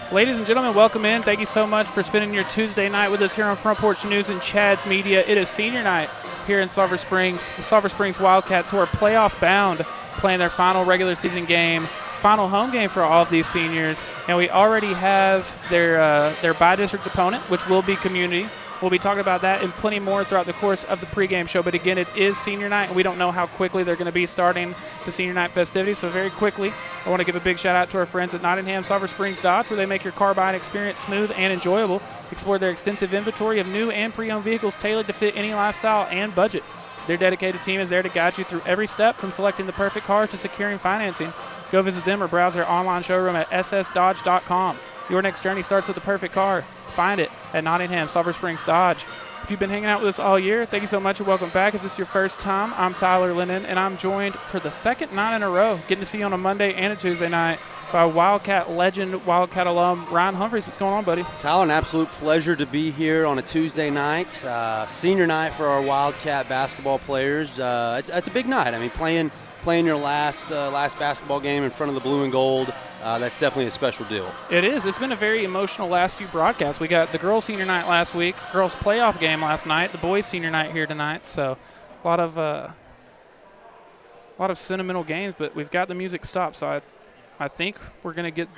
Ladies and gentlemen, welcome in. Thank you so much for spending your Tuesday night with us here on Front Porch News and Chad's Media. It is senior night here in Sulphur Springs. The Sulphur Springs Wildcats, who are playoff bound, playing their final regular season game, final home game for all of these seniors. And we already have their by-district opponent, which will be Community. We'll be talking about that and plenty more throughout the course of the pregame show. But again, it is senior night, and we don't know how quickly they're going to be starting the senior night festivities. So very quickly, I want to give a big shout out to our friends at Nottingham Sulphur Springs Dodge, where they make your car buying experience smooth and enjoyable. Explore their extensive inventory of new and pre-owned vehicles tailored to fit any lifestyle and budget. Their dedicated team is there to guide you through every step, from selecting the perfect car to securing financing. Go visit them or browse their online showroom at ssdodge.com. Your next journey starts with the perfect car. Find it at Nottingham Sulphur Springs Dodge. If you've been hanging out with us all year, thank you so much and welcome back. If this is your first time, I'm Tyler Lennon, and I'm joined for the second night in a row, getting to see you on a Monday and a Tuesday night, by Wildcat legend, Wildcat alum, Ryan Humphreys. What's going on, buddy? Tyler, an absolute pleasure to be here on a Tuesday night, senior night for our Wildcat basketball players. It's a big night. I mean, playing your last basketball game in front of the blue and gold, that's definitely a special deal. It is. It's been a very emotional last few broadcasts. We got the girls' senior night last week, girls' playoff game last night, the boys' senior night here tonight. So a lot of sentimental games, but we've got the music stopped. So I think we're going to get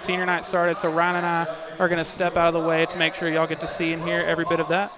senior night started. So Ryan and I are going to step out of the way to make sure y'all get to see and hear every bit of that.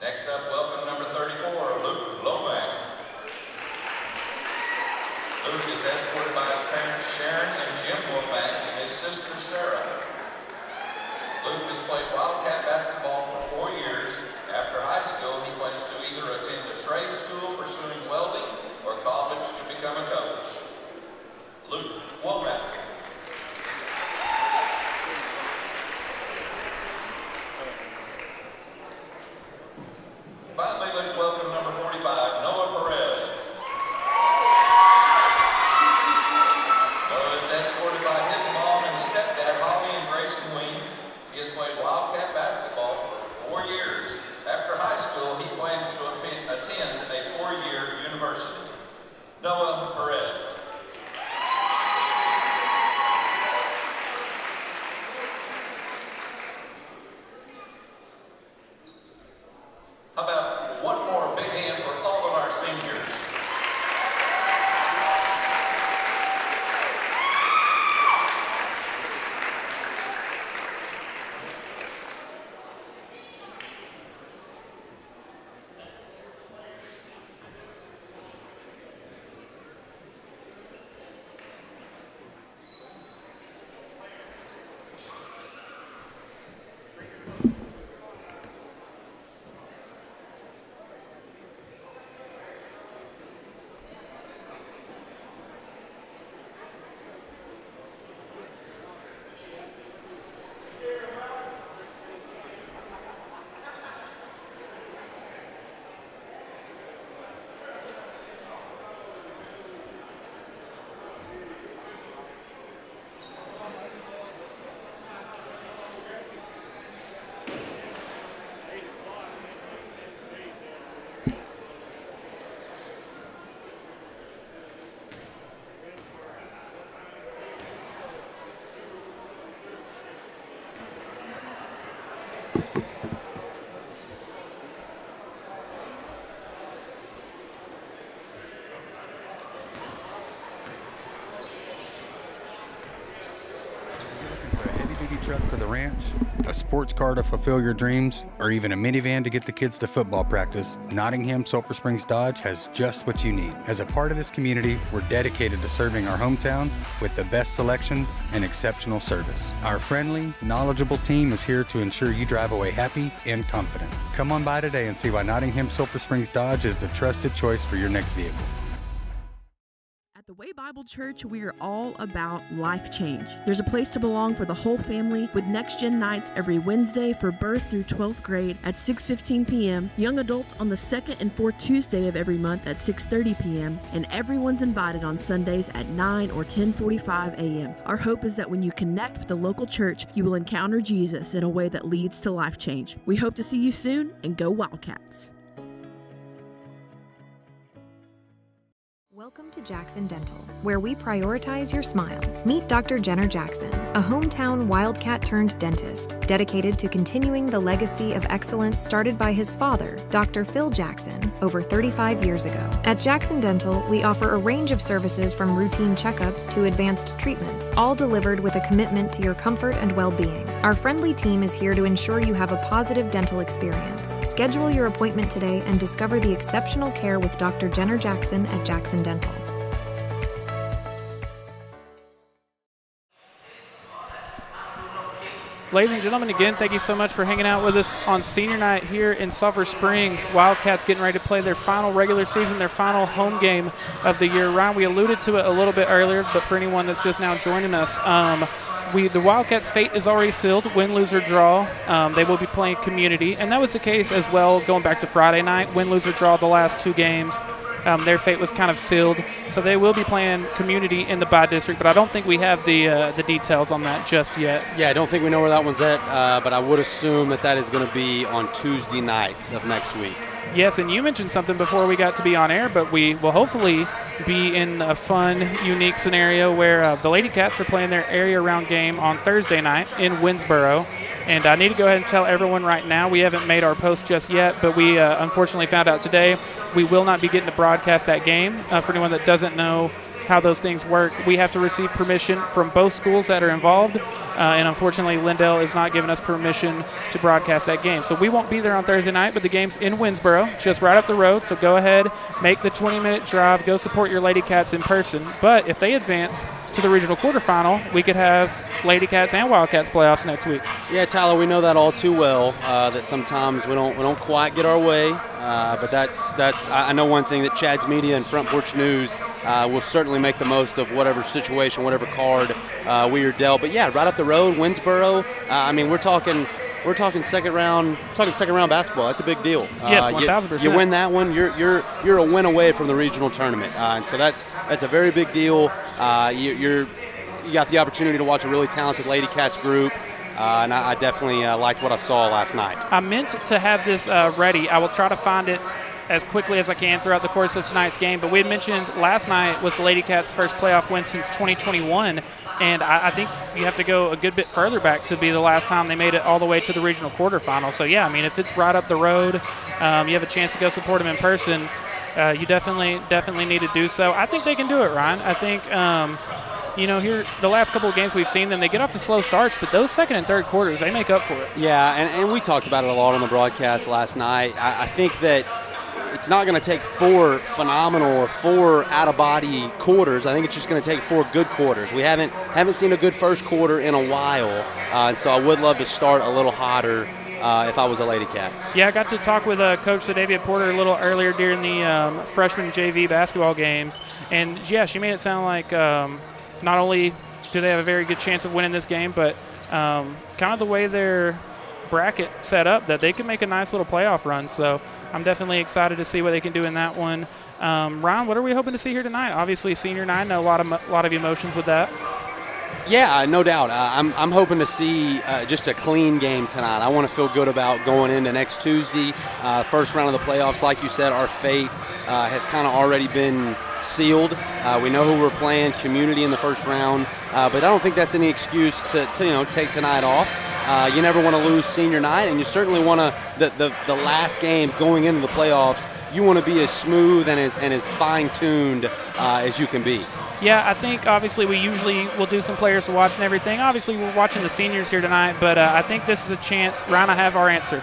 Next up, welcome number 34, Luke Lomack. Luke is escorted by his parents Sharon and Jim Lomack and his sister Sarah. Luke has played Wildcat basketball for 4 years. After high school, he plans to either attend a trade school pursuing welding or college to become a coach. Luke Womack. Finally, let's welcome number 45, Noah Perez. Noah is escorted by his mom and stepdad, Holly and Grayson Wing. He has played Wildcat basketball for 4 years. After high school, he plans to attend a 4-year university. Noah Perez. How about one more big hand for all of our seniors? Truck for the ranch, a sports car to fulfill your dreams, or even a minivan to get the kids to football practice, Nottingham Sulphur Springs Dodge has just what you need. As a part of this community, we're dedicated to serving our hometown with the best selection and exceptional service. Our friendly, knowledgeable team is here to ensure you drive away happy and confident. Come on by today and see why Nottingham Sulphur Springs Dodge is the trusted choice for your next vehicle. At the Way Bible Church, we are all about life change. There's a place to belong for the whole family with Next Gen nights every Wednesday for birth through 12th grade at 6:15 p.m., young adults on the second and fourth Tuesday of every month at 6:30 p.m., and everyone's invited on Sundays at 9 or 10:45 a.m. Our hope is that when you connect with the local church, you will encounter Jesus in a way that leads to life change. We hope to see you soon, and go Wildcats! Welcome to Jackson Dental, where we prioritize your smile. Meet Dr. Jenner Jackson, a hometown Wildcat-turned-dentist dedicated to continuing the legacy of excellence started by his father, Dr. Phil Jackson, over 35 years ago. At Jackson Dental, we offer a range of services from routine checkups to advanced treatments, all delivered with a commitment to your comfort and well-being. Our friendly team is here to ensure you have a positive dental experience. Schedule your appointment today and discover the exceptional care with Dr. Jenner Jackson at Jackson Dental. Ladies and gentlemen, again, thank you so much for hanging out with us on senior night here in Sulphur Springs. Wildcats getting ready to play their final regular season, their final home game of the year. Ryan, we alluded to it a little bit earlier, but for anyone that's just now joining us, the Wildcats' fate is already sealed, win, lose, or draw. They will be playing community, and that was the case as well going back to Friday night. Win, lose, or draw the last two games. Their fate was kind of sealed, so they will be playing community in the bye district, but I don't think we have the details on that just yet. Yeah, I don't think we know where that one's at, but I would assume that is going to be on Tuesday night of next week. Yes, and you mentioned something before we got to be on air, but we will hopefully be in a fun, unique scenario where the Lady Cats are playing their area-round game on Thursday night in Winsboro. And I need to go ahead and tell everyone right now, we haven't made our post just yet, but we unfortunately found out today we will not be getting to broadcast that game. For anyone that doesn't know how those things work, we have to receive permission from both schools that are involved. and unfortunately Lindell is not giving us permission to broadcast that game. So we won't be there on Thursday night, but the game's in Winsboro, just right up the road. So go ahead, make the 20-minute drive, go support your Lady Cats in person. But if they advance to the regional quarterfinal, we could have Lady Cats and Wildcats playoffs next week. Yeah, Tyler, we know that all too well. That sometimes we don't quite get our way, but that's I know one thing that Txhsbb Media and Front Porch News will certainly make the most of whatever situation, whatever card we are dealt. But yeah, right up the road, Winsboro. I mean, we're talking second round basketball. That's a big deal. Yes, 1,000%. You win that one, you're a win away from the regional tournament, and so that's a very big deal. You got the opportunity to watch a really talented Lady Cats group, and I definitely liked what I saw last night. I meant to have this ready. I will try to find it as quickly as I can throughout the course of tonight's game. But we had mentioned last night was the Lady Cats' first playoff win since 2021. And I think you have to go a good bit further back to be the last time they made it all the way to the regional quarterfinal. So, yeah, I mean, if it's right up the road, you have a chance to go support them in person, you definitely need to do so. I think they can do it, Ryan. I think, here the last couple of games we've seen them, they get off to slow starts, but those second and third quarters, they make up for it. Yeah, and we talked about it a lot on the broadcast last night. I think that it's not going to take 4 phenomenal or 4 out-of-body quarters. I think it's just going to take 4 good quarters. We haven't seen a good first quarter in a while, and so I would love to start a little hotter if I was a Lady Cats. Yeah, I got to talk with Coach Sadavia Porter a little earlier during the freshman JV basketball games, and, yeah, she made it sound like not only do they have a very good chance of winning this game, but kind of the way their bracket set up, that they can make a nice little playoff run. So I'm definitely excited to see what they can do in that one. Ryan, what are we hoping to see here tonight? Obviously, senior night, a lot of emotions with that. Yeah, no doubt. I'm hoping to see just a clean game tonight. I want to feel good about going into next Tuesday, first round of the playoffs. Like you said, our fate has kind of already been sealed. We know who we're playing, Community in the first round, but I don't think that's any excuse to take tonight off. You never want to lose senior night, and you certainly want to the last game going into the playoffs. You want to be as smooth and as fine-tuned as you can be. Yeah, I think obviously we usually will do some players to watch and everything. Obviously we're watching the seniors here tonight, but I think this is a chance. Ryan, I have our answer.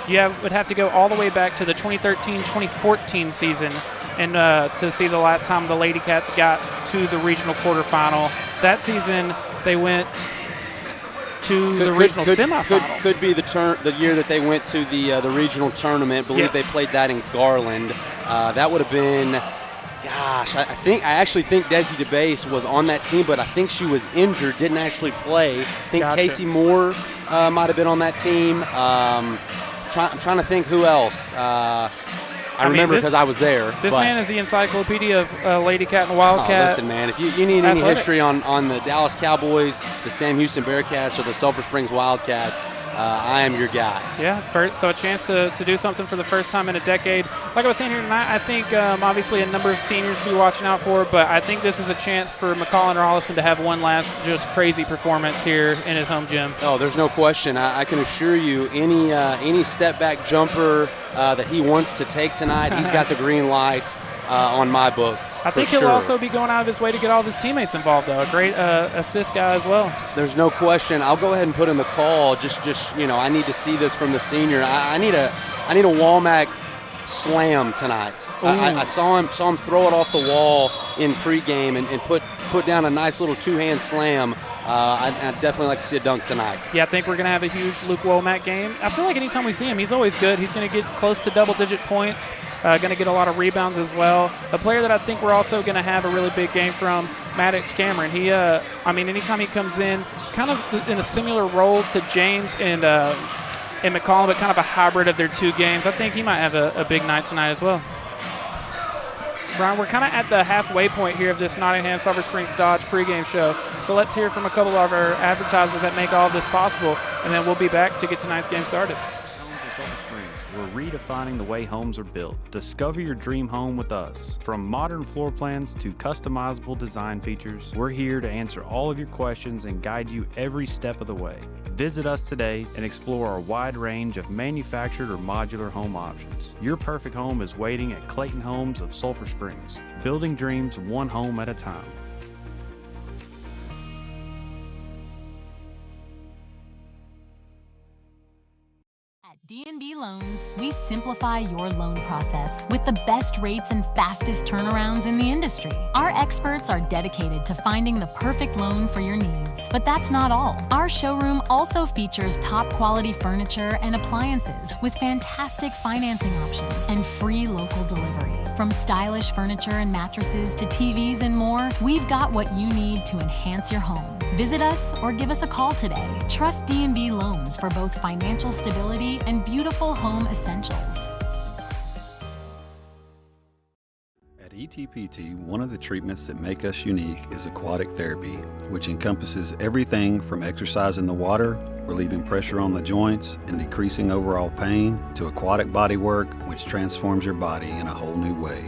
You would have to go all the way back to the 2013-2014 season and to see the last time the Lady Cats got to the regional quarterfinal. That season they went to the regional semifinal. Could be the year that they went to the regional tournament. I believe they played that in Garland. That would have been, gosh, I actually think Txhsbb was on that team, but I think she was injured, didn't actually play. I think Casey Moore might have been on that team. I'm trying to think who else. I remember because I was there. This man is the encyclopedia of Lady Cat and Wildcat. Listen, man, if you need any history on the Dallas Cowboys, the Sam Houston Bearcats, or the Sulphur Springs Wildcats, I am your guy. Yeah, so a chance to do something for the first time in a decade. Like I was saying here tonight, I think obviously a number of seniors to be watching out for, but I think this is a chance for McCall and Rollison to have one last just crazy performance here in his home gym. Oh, there's no question. I can assure you any step-back jumper that he wants to take tonight, he's got the green light on my book. I think he'll also be going out of his way to get all of his teammates involved, though. A great assist guy as well. There's no question. I'll go ahead and put in the call. Just I need to see this from the senior. I need a Walmack slam tonight. I saw him throw it off the wall in pregame and put down a nice little two-hand slam. I'd definitely like to see a dunk tonight. Yeah, I think we're going to have a huge Luke Womack game. I feel like anytime we see him, he's always good. He's going to get close to double-digit points, going to get a lot of rebounds as well. A player that I think we're also going to have a really big game from, Maddox Cameron. He, anytime he comes in, kind of in a similar role to James and McCollum, but kind of a hybrid of their two games. I think he might have a big night tonight as well. Brian, we're kind of at the halfway point here of this Nottingham Sulphur Springs Dodge pregame show. So let's hear from a couple of our advertisers that make all of this possible, and then we'll be back to get tonight's game started. We're redefining the way homes are built. Discover your dream home with us. From modern floor plans to customizable design features, we're here to answer all of your questions and guide you every step of the way. Visit us today and explore our wide range of manufactured or modular home options. Your perfect home is waiting at Clayton Homes of Sulphur Springs, building dreams one home at a time. D&B Loans, we simplify your loan process with the best rates and fastest turnarounds in the industry. Our experts are dedicated to finding the perfect loan for your needs. But that's not all. Our showroom also features top quality furniture and appliances with fantastic financing options and free local delivery. From stylish furniture and mattresses to TVs and more, we've got what you need to enhance your home. Visit us or give us a call today. Trust D&B Loans for both financial stability and beautiful home essentials. At ETPT, one of the treatments that make us unique is aquatic therapy, which encompasses everything from exercise in the water, relieving pressure on the joints, and decreasing overall pain, to aquatic body work, which transforms your body in a whole new way.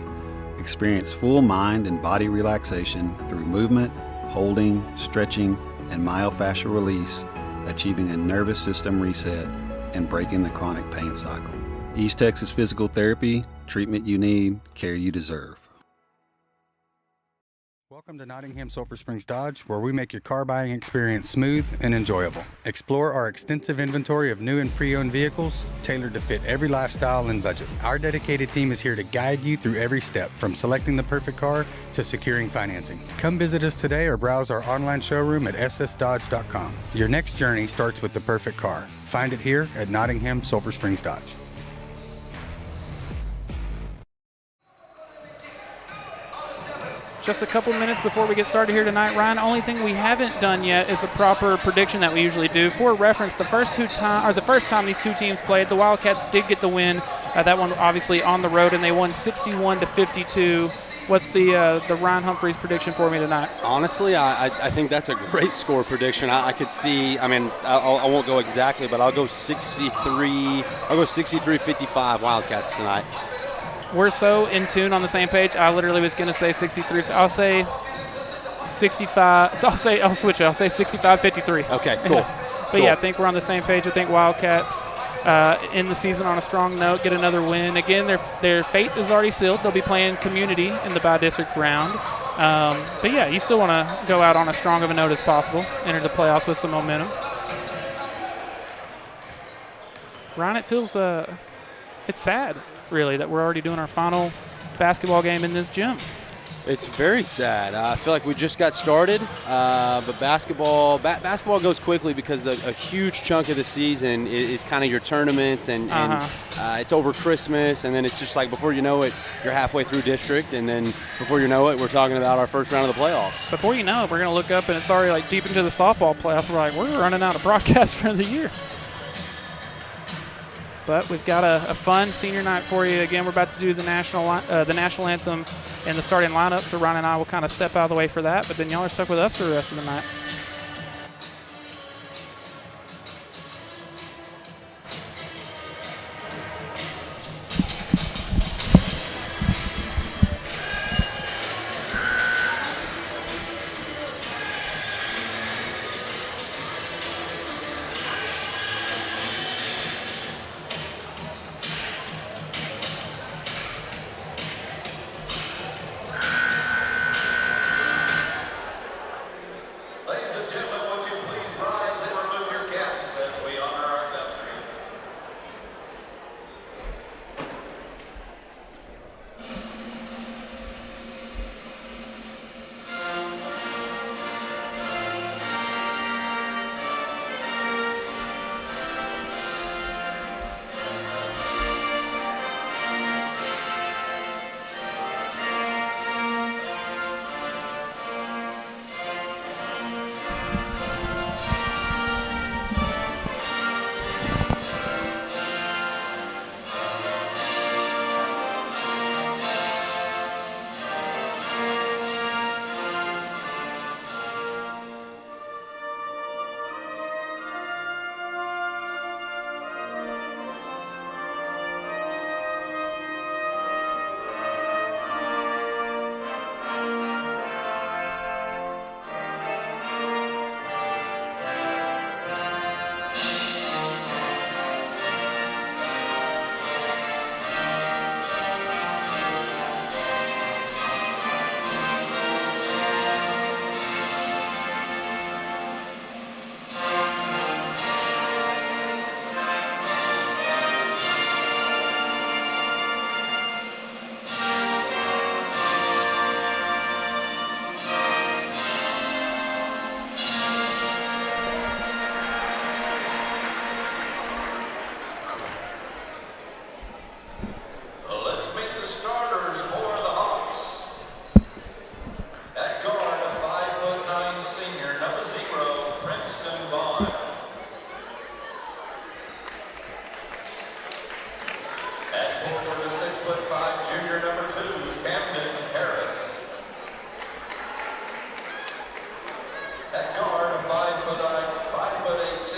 Experience full mind and body relaxation through movement, holding, stretching, and myofascial release, achieving a nervous system reset and breaking the chronic pain cycle. East Texas Physical Therapy, treatment you need, care you deserve. Welcome to Nottingham Sulphur Springs Dodge, where we make your car buying experience smooth and enjoyable. Explore our extensive inventory of new and pre-owned vehicles tailored to fit every lifestyle and budget. Our dedicated team is here to guide you through every step, from selecting the perfect car to securing financing. Come visit us today or browse our online showroom at ssdodge.com. Your next journey starts with the perfect car. Find it here at Nottingham Sulphur Springs Dodge. Just a couple minutes before we get started here tonight, Ryan. Only thing we haven't done yet is a proper prediction that we usually do. For reference, the first time these two teams played, the Wildcats did get the win. That one obviously on the road, and they won 61-52. What's the Ryan Humphreys prediction for me tonight? Honestly, I think that's a great score prediction. I could see. I mean, I won't go exactly, but I'll go 63. I'll go 63-55 Wildcats tonight. We're so in tune on the same page. I literally was going to say 63. I'll say 65. So I'll switch it. I'll say 65-53. Okay, cool. But cool. Yeah, I think we're on the same page. I think Wildcats end the season on a strong note, get another win. Again, their fate is already sealed. They'll be playing Community in the by-district round. But yeah, you still want to go out on as strong of a note as possible, enter the playoffs with some momentum. Ryan, it feels it's sad, really, that we're already doing our final basketball game in this gym. It's very sad. I feel like we just got started, but basketball goes quickly because a huge chunk of the season is kind of your tournaments, and it's over Christmas, and then it's just like before you know it, you're halfway through district, and then before you know it, we're talking about our first round of the playoffs. Before you know it, we're going to look up, and it's already like deep into the softball playoffs. We're like, we're running out of broadcasts for the year. But we've got a fun senior night for you. Again, we're about to do the national anthem and the starting lineup, so Ron and I will kind of step out of the way for that. But then y'all are stuck with us for the rest of the night. Ladies and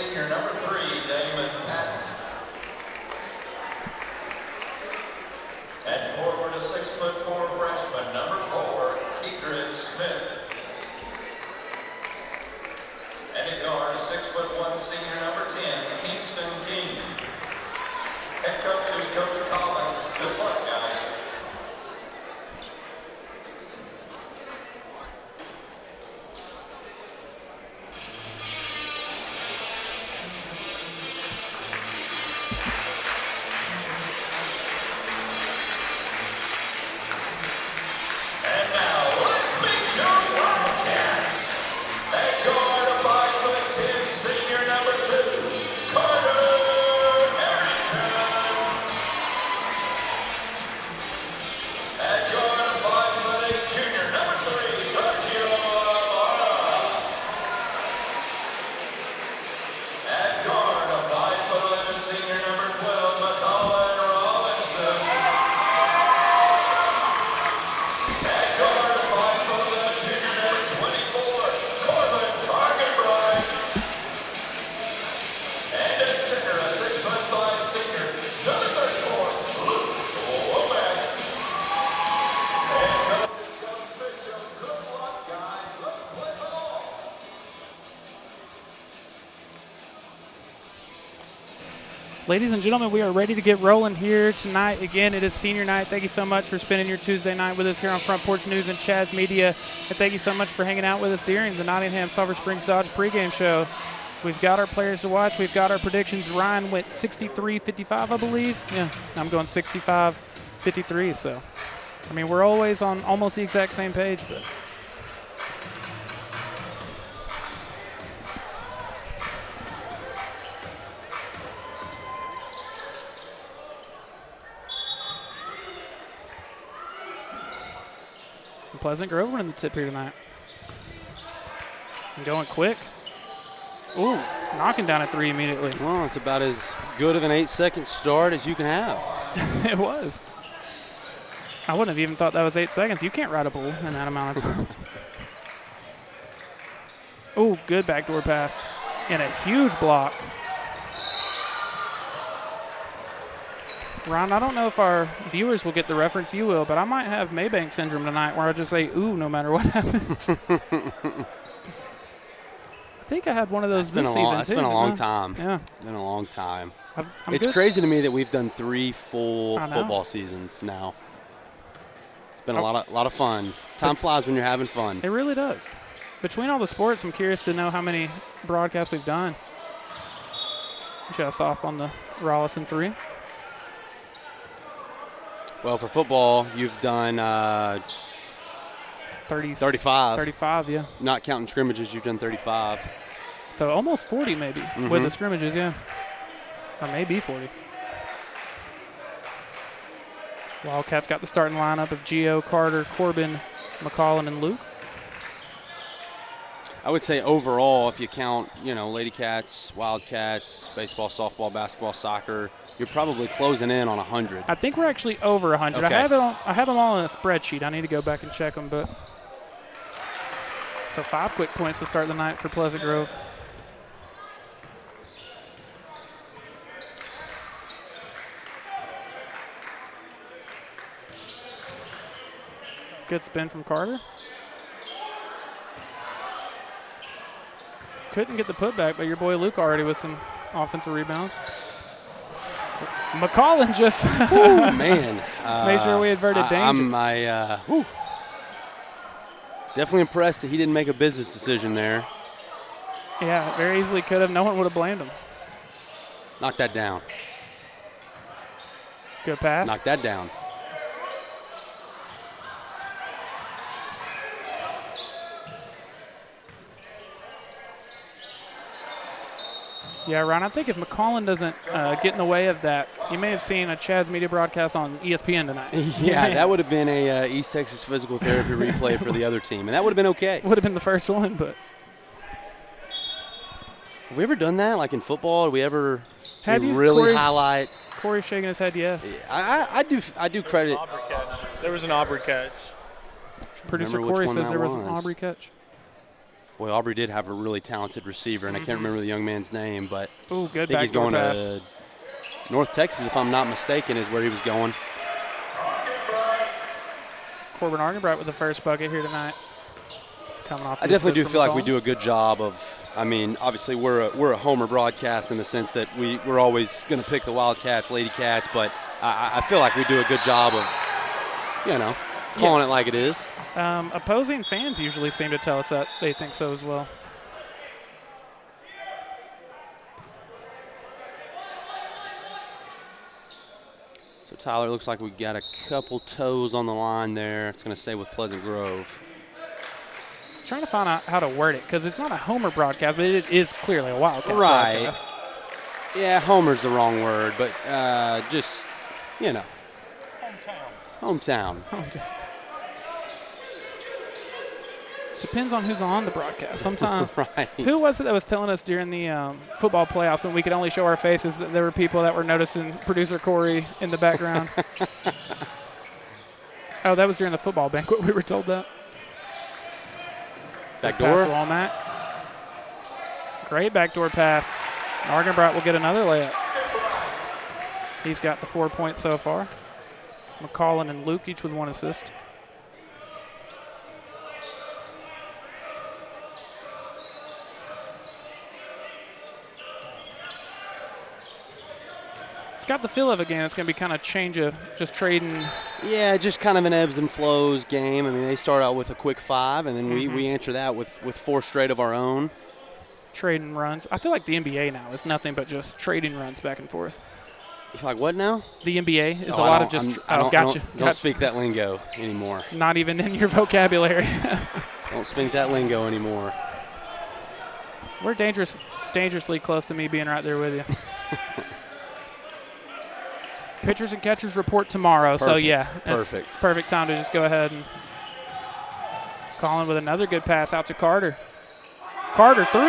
senior number 3, Damon Patton. And forward, a 6'4" freshman, number 4, Txhsbb Smith. And at guard, a 6'1" senior number 10, Kingston King. Head coach is Coach Collins. Good luck, guys. And now, let's meet your Wildcats. At guard, a 5'10" senior number 2, Carter Harrington. At guard, a 5'8" junior number 3, Sergio Amara. At guard, a 5'11" senior number 12, McCollin Robinson. At guard, a 5'11" junior number 24, Corbin Argenbright. And at center, a 6'5" senior number 34, Luke Womack. And coaches Coach Mitchell, good luck, guys. Let's play ball. Ladies and gentlemen, we are ready to get rolling here tonight. Again, it is senior night. Thank you so much for spending your Tuesday night with us here on Front Porch News and Txhsbb Media. And thank you so much for hanging out with us during the Nottingham Sulphur Springs Dodge pregame show. We've got our players to watch. We've got our predictions. Ryan went 63-55, I believe. Yeah, I'm going 65-53. So, I mean, we're always on almost the exact same page, but. Pleasant Grove winning the tip here tonight. And going quick. Ooh, knocking down a 3 immediately. Well, it's about as good of an 8-second start as you can have. It was. I wouldn't have even thought that was 8 seconds. You can't ride a bull in that amount of time. Ooh, good backdoor pass. And a huge block. Ron, I don't know if our viewers will get the reference, you will, but I might have Maybank syndrome tonight where I just say, ooh, no matter what happens. I think I had one of those this season, It's been a long time. Yeah. It's been a long time. It's crazy to me that we've done 3 full football seasons now. It's been a lot of fun. Time flies when you're having fun. It really does. Between all the sports, I'm curious to know how many broadcasts we've done. Just off on the Rollison 3. Well, for football, you've done 35. 35, yeah. Not counting scrimmages, you've done 35. So almost 40 maybe with the scrimmages, yeah. Or maybe 40. Wildcats got the starting lineup of Gio, Carter, Corbin, McCollin, and Luke. I would say overall, if you count, Lady Cats, Wildcats, baseball, softball, basketball, soccer, you're probably closing in on 100. I think we're actually over 100. Okay. I have them all in a spreadsheet. I need to go back and check them. But so 5 quick points to start the night for Pleasant Grove. Good spin from Carter. Couldn't get the putback, but your boy Luke already with some offensive rebounds. McCollin just made sure we averted danger. Definitely impressed that he didn't make a business decision there. Yeah, very easily could have. No one would have blamed him. Knock that down. Good pass. Knock that down. Yeah, Ron, I think if McCollin doesn't get in the way of that, you may have seen a Txhsbb Media broadcast on ESPN tonight. Yeah, that would have been a East Texas physical therapy replay for the other team, and that would have been okay. Would have been the first one, but. Have we ever done that, like in football? Have we ever really highlight? Corey's shaking his head yes. I do credit. There was an Aubrey catch. Producer Corey says there was an Aubrey catch. Boy, Aubrey did have a really talented receiver, and I can't remember the young man's name, but Ooh, good I think he's backdoor going pass. to North Texas, if I'm not mistaken, is where he was going. Corbin Argenbright with the first bucket here tonight. Coming off. I definitely do feel like we do a good job of, I mean, obviously we're a homer broadcast in the sense that we're always going to pick the Wildcats, Lady Cats, but I feel like we do a good job of, calling it like it is. Opposing fans usually seem to tell us that they think so as well. So Tyler, looks like we got a couple toes on the line there. It's going to stay with Pleasant Grove. Trying to find out how to word it because it's not a homer broadcast, but it is clearly a Wildcat Right. broadcast. Yeah, homer's the wrong word, but just, Hometown. Depends on who's on the broadcast. Sometimes, Right. Who was it that was telling us during the football playoffs when we could only show our faces that there were people that were noticing producer Corey in the background? Oh, that was during the football banquet. We were told that. Backdoor. Pass to Womack. Great backdoor pass. Argenbright will get another layup. He's got the 4 points so far. McCollin and Luke each with 1 assist. It's got the feel of a game. It's going to be kind of change of just trading. Yeah, just kind of an ebbs and flows game. I mean, they start out with a quick 5, and then we answer that with 4 straight of our own. Trading runs. I feel like the NBA now is nothing but just trading runs back and forth. You feel like what now? The NBA is a lot of just. Gotcha. Don't speak that lingo anymore. Not even in your vocabulary. Don't speak that lingo anymore. We're dangerously close to me being right there with you. Pitchers and catchers report tomorrow, Perfect. so yeah, Perfect. It's perfect time to just go ahead and call in with another good pass out to Carter. Carter, 3.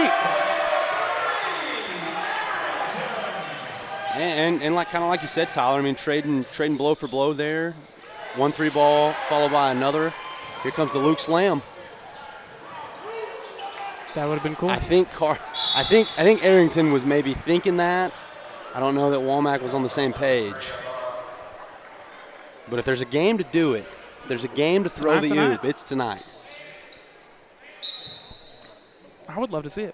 And like kind of like you said, Tyler. I mean, trading blow for blow there. 1-3 ball followed by another. Here comes the Luke slam. That would have been cool. I think Arrington was maybe thinking that. I don't know that Womack was on the same page. But if there's a game to do it, if there's a game to throw the oop, it's tonight. I would love to see it.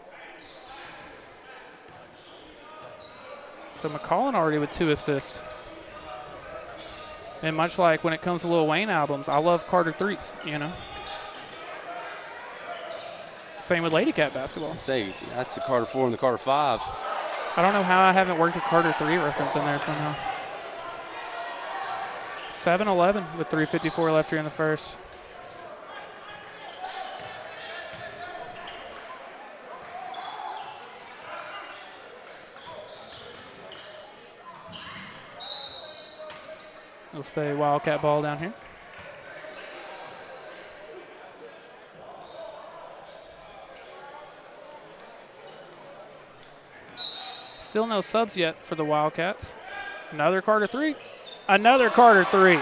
So McCollin already with 2 assists. And much like when it comes to Lil Wayne albums, I love Carter 3s, Same with Lady Cat basketball. Say, that's the Carter 4 and the Carter 5. I don't know how I haven't worked a Carter 3 reference in there somehow. 7-11 with 3:54 left here in the first. It'll stay Wildcat ball down here. Still no subs yet for the Wildcats. Another Carter 3. Another Carter 3.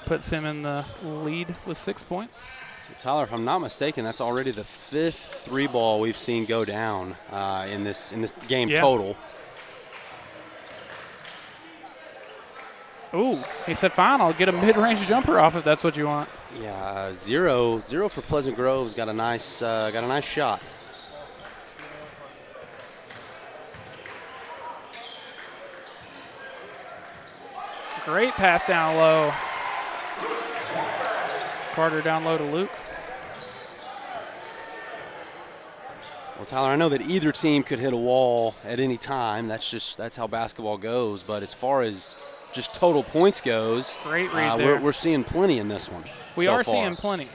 Puts him in the lead with 6 points. So Tyler, if I'm not mistaken, that's already the 5th 3-ball we've seen go down in this game total. Ooh, he said, fine, I'll get a mid-range jumper off if that's what you want. Yeah, 0 for Pleasant Grove's got a nice shot. Great pass down low. Carter down low to Luke. Well, Tyler, I know that either team could hit a wall at any time. That's how basketball goes. But as far as just total points goes, great read there. We're seeing plenty in this one. We are seeing plenty.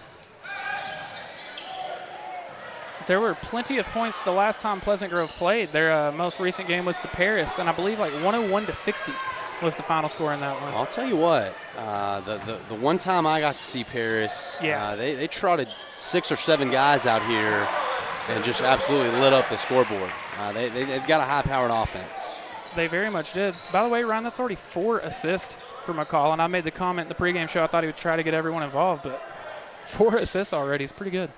There were plenty of points the last time Pleasant Grove played. Their most recent game was to Paris, and I believe like 101-60 was the final score in that one. I'll tell you what, the one time I got to see Paris, they trotted 6 or 7 guys out here and just absolutely lit up the scoreboard. They've got a high-powered offense. They very much did. By the way, Ryan, that's already 4 assists for McCall, and I made the comment in the pregame show I thought he would try to get everyone involved, but 4 assists already is pretty good.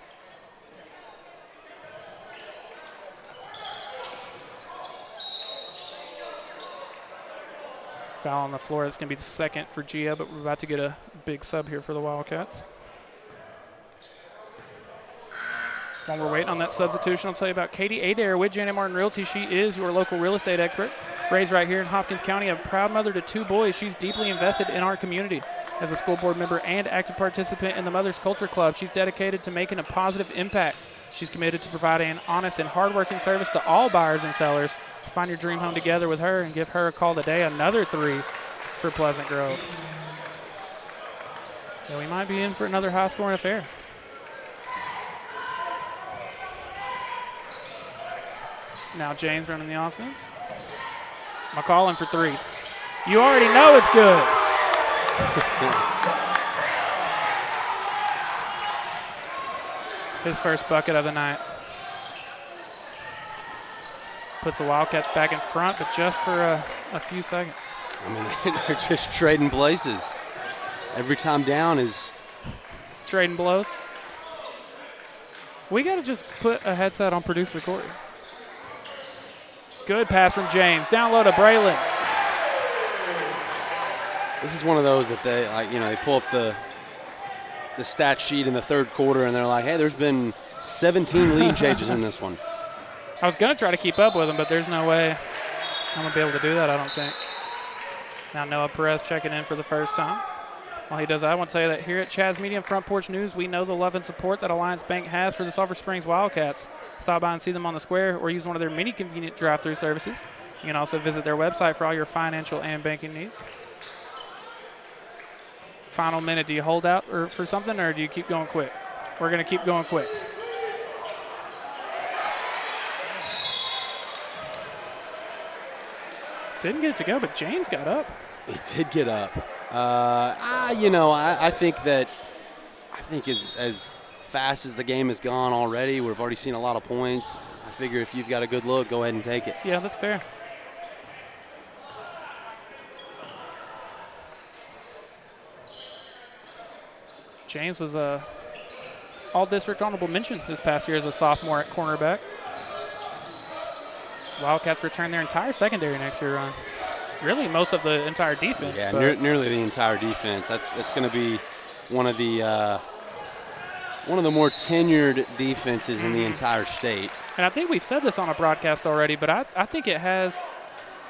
Foul on the floor. That's going to be the second for Gia, but we're about to get a big sub here for the Wildcats. While we're waiting on that substitution, I'll tell you about Katie Adair with Janet Martin Realty. She is your local real estate expert. Raised right here in Hopkins County, a proud mother to 2 boys. She's deeply invested in our community. As a school board member and active participant in the Mother's Culture Club, she's dedicated to making a positive impact. She's committed to providing an honest and hardworking service to all buyers and sellers. Let's find your dream home together with her and give her a call today. Another 3 for Pleasant Grove. So we might be in for another high-scoring affair. Now James running the offense. McCall in for 3. You already know it's good. His first bucket of the night. Puts the Wildcats back in front, but just for a few seconds. I mean, they're just trading places. Every time down is trading blows. We got to just put a headset on producer Corey. Good pass from James. Down low to Braylon. This is one of those that they, like, they pull up the stat sheet in the third quarter and they're like, hey, there's been 17 lead changes in this one. I was going to try to keep up with him, but there's no way I'm going to be able to do that, I don't think. Now Noah Perez checking in for the first time. While he does that, I want to tell you that here at Txhsbb Media and Front Porch News, we know the love and support that Alliance Bank has for the Sulphur Springs Wildcats. Stop by and see them on the square or use one of their many convenient drive-through services. You can also visit their website for all your financial and banking needs. Final minute, do you hold out for something or do you keep going quick? We're going to keep going quick. Didn't get it to go, but James got up. He did get up. I think as fast as the game has gone already, we've already seen a lot of points. I figure if you've got a good look, go ahead and take it. Yeah, that's fair. James was a all-district honorable mention this past year as a sophomore at cornerback. Wildcats return their entire secondary next year, Ron. Really most of the entire defense. Yeah, nearly the entire defense. That's going to be one of the more tenured defenses in the entire state. And I think we've said this on a broadcast already, but I think it has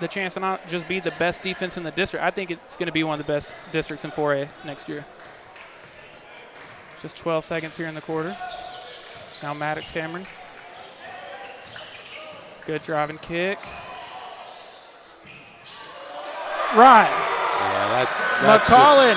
the chance to not just be the best defense in the district. I think it's going to be one of the best districts in 4A next year. Just 12 seconds here in the quarter. Now Maddox Cameron. Good driving kick. Right. Yeah, that's McCollin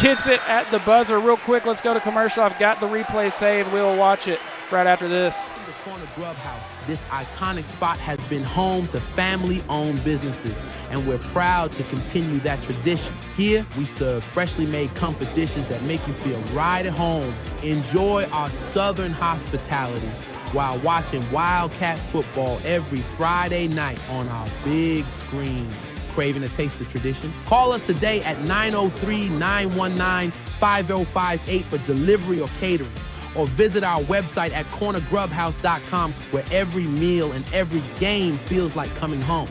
gets it at the buzzer real quick. Let's go to commercial. I've got the replay saved. We'll watch it right after this. In the corner Grub House, this iconic spot has been home to family-owned businesses, and we're proud to continue that tradition. Here, we serve freshly made comfort dishes that make you feel right at home. Enjoy our Southern hospitality while watching Wildcat football every Friday night on our big screen. Craving a taste of tradition? Call us today at 903-919-5058 for delivery or catering. Or visit our website at cornergrubhouse.com, where every meal and every game feels like coming home.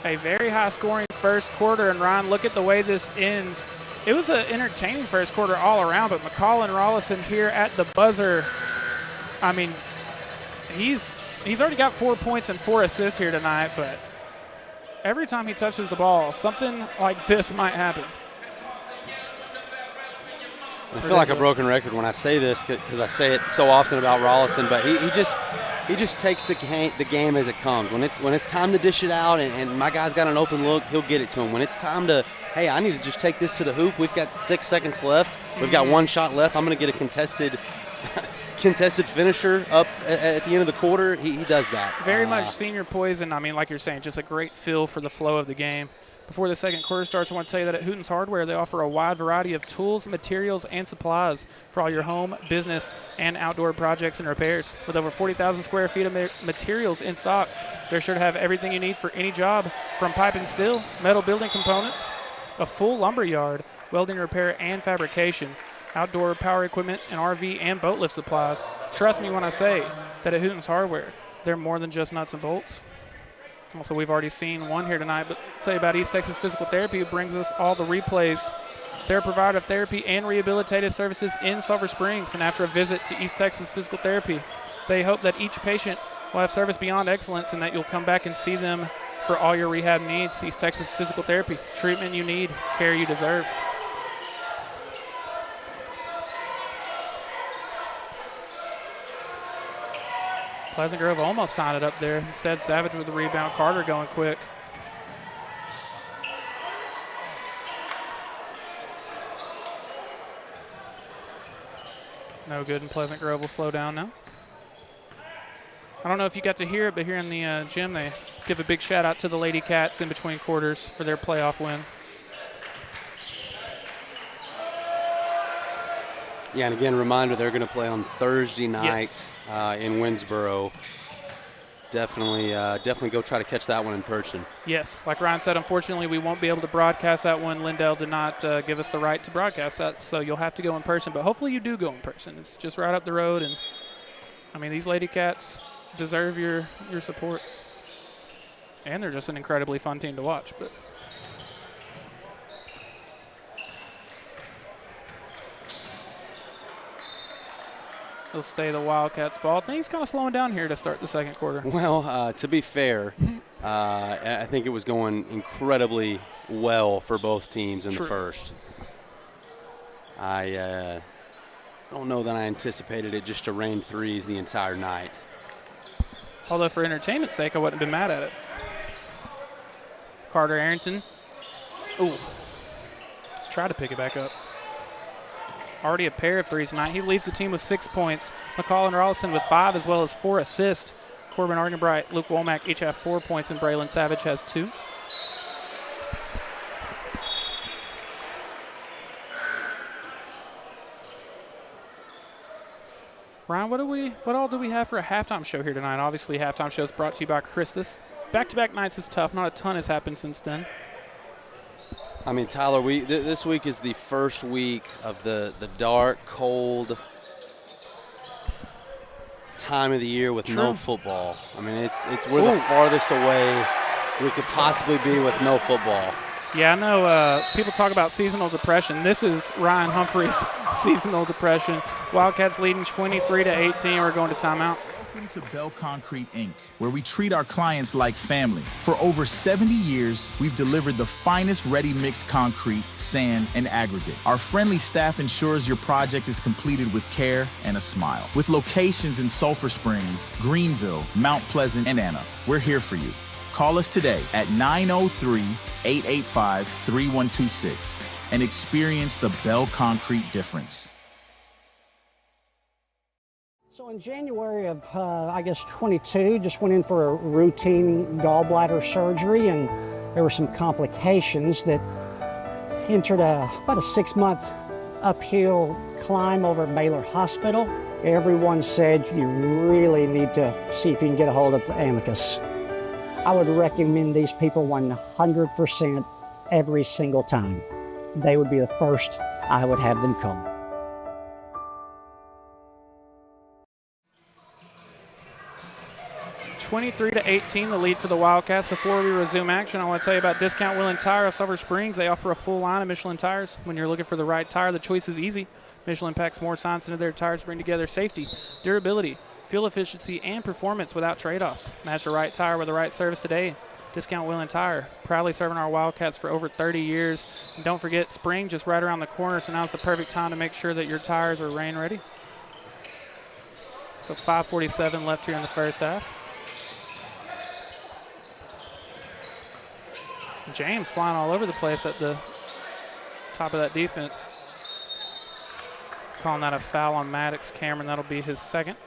A very high-scoring first quarter, and Ryan, look at the way this ends. It was an entertaining first quarter all around, but McCall Rollison here at the buzzer, I mean, he's already got 4 points and 4 assists here tonight, but every time he touches the ball, something like this might happen. I feel like a broken record when I say this because I say it so often about Rollison, but he just takes the game as it comes. When it's time to dish it out and my guy's got an open look, he'll get it to him. When it's time to, hey, I need to just take this to the hoop. We've got 6 seconds left. We've got 1 shot left. I'm going to get a contested finisher up at the end of the quarter. He does that. Very much senior poison. I mean, like you're saying, just a great feel for the flow of the game. Before the second quarter starts, I want to tell you that at Hooten's Hardware, they offer a wide variety of tools, materials, and supplies for all your home, business, and outdoor projects and repairs. With over 40,000 square feet of materials in stock, they're sure to have everything you need for any job, from pipe and steel, metal building components, a full lumber yard, welding, repair, and fabrication, outdoor power equipment, and RV and boat lift supplies. Trust me when I say that at Hooten's Hardware, they're more than just nuts and bolts. Also, we've already seen one here tonight, but I'll tell you about East Texas Physical Therapy, who brings us all the replays. They're a provider of therapy and rehabilitative services in Sulphur Springs, and after a visit to East Texas Physical Therapy, they hope that each patient will have service beyond excellence and that you'll come back and see them for all your rehab needs. East Texas Physical Therapy, treatment you need, care you deserve. Pleasant Grove almost tied it up there. Instead, Savage with the rebound. Carter going quick. No good, and Pleasant Grove will slow down now. I don't know if you got to hear it, but here in the gym, they give a big shout out to the Lady Cats in between quarters for their playoff win. Yeah, and again, reminder, they're going to play on Thursday night. Yes. In Winsboro. Definitely go try to catch that one in person. Yes, like Ryan said, unfortunately we won't be able to broadcast that one. Lindell did not give us the right to broadcast that, so you'll have to go in person. But hopefully you do go in person. It's just right up the road, and I mean, these Lady Cats deserve your support, and they're just an incredibly fun team to watch. But it'll stay the Wildcats ball. I think he's kind of slowing down here to start the second quarter. Well, to be fair, I think it was going incredibly well for both teams in the first. I don't know that I anticipated it just to rain threes the entire night. Although for entertainment's sake, I wouldn't have been mad at it. Carter Arrington. Ooh. Try to pick it back up. Already a pair of threes tonight. He leads the team with 6 points. McCall and Rawlson with 5 as well as 4 assists. Corbin Argenbright, Luke Womack each have 4 points, and Braylon Savage has 2. Ryan, what all do we have for a halftime show here tonight? Obviously, halftime show is brought to you by Christus. Back-to-back nights is tough. Not a ton has happened since then. I mean, Tyler, this week is the first week of the dark, cold time of the year with no football. I mean, we're the farthest away we could possibly be with no football. Yeah, I know people talk about seasonal depression. This is Ryan Humphrey's seasonal depression. Wildcats leading 23-18. We're going to timeout. Welcome to Bell Concrete, Inc., where we treat our clients like family. For over 70 years, we've delivered the finest ready-mixed concrete, sand, and aggregate. Our friendly staff ensures your project is completed with care and a smile. With locations in Sulphur Springs, Greenville, Mount Pleasant, and Anna, we're here for you. Call us today at 903-885-3126 and experience the Bell Concrete difference. So in January of, 22, just went in for a routine gallbladder surgery, and there were some complications that entered about a 6-month uphill climb over at Baylor Hospital. Everyone said you really need to see if you can get a hold of Amicus. I would recommend these people 100% every single time. They would be the first I would have them come. (23-18) the lead for the Wildcats. Before we resume action, I want to tell you about Discount Wheel and Tire of Sulphur Springs. They offer a full line of Michelin tires. When you're looking for the right tire, the choice is easy. Michelin packs more science into their tires to bring together safety, durability, fuel efficiency, and performance without trade-offs. Match the right tire with the right service today. Discount Wheel and Tire, proudly serving our Wildcats for over 30 years. And don't forget, spring just right around the corner, so now's the perfect time to make sure that your tires are rain ready. So 5:47 left here in the first half. James flying all over the place at the top of that defense. Calling that a foul on Maddox Cameron. That'll be his second.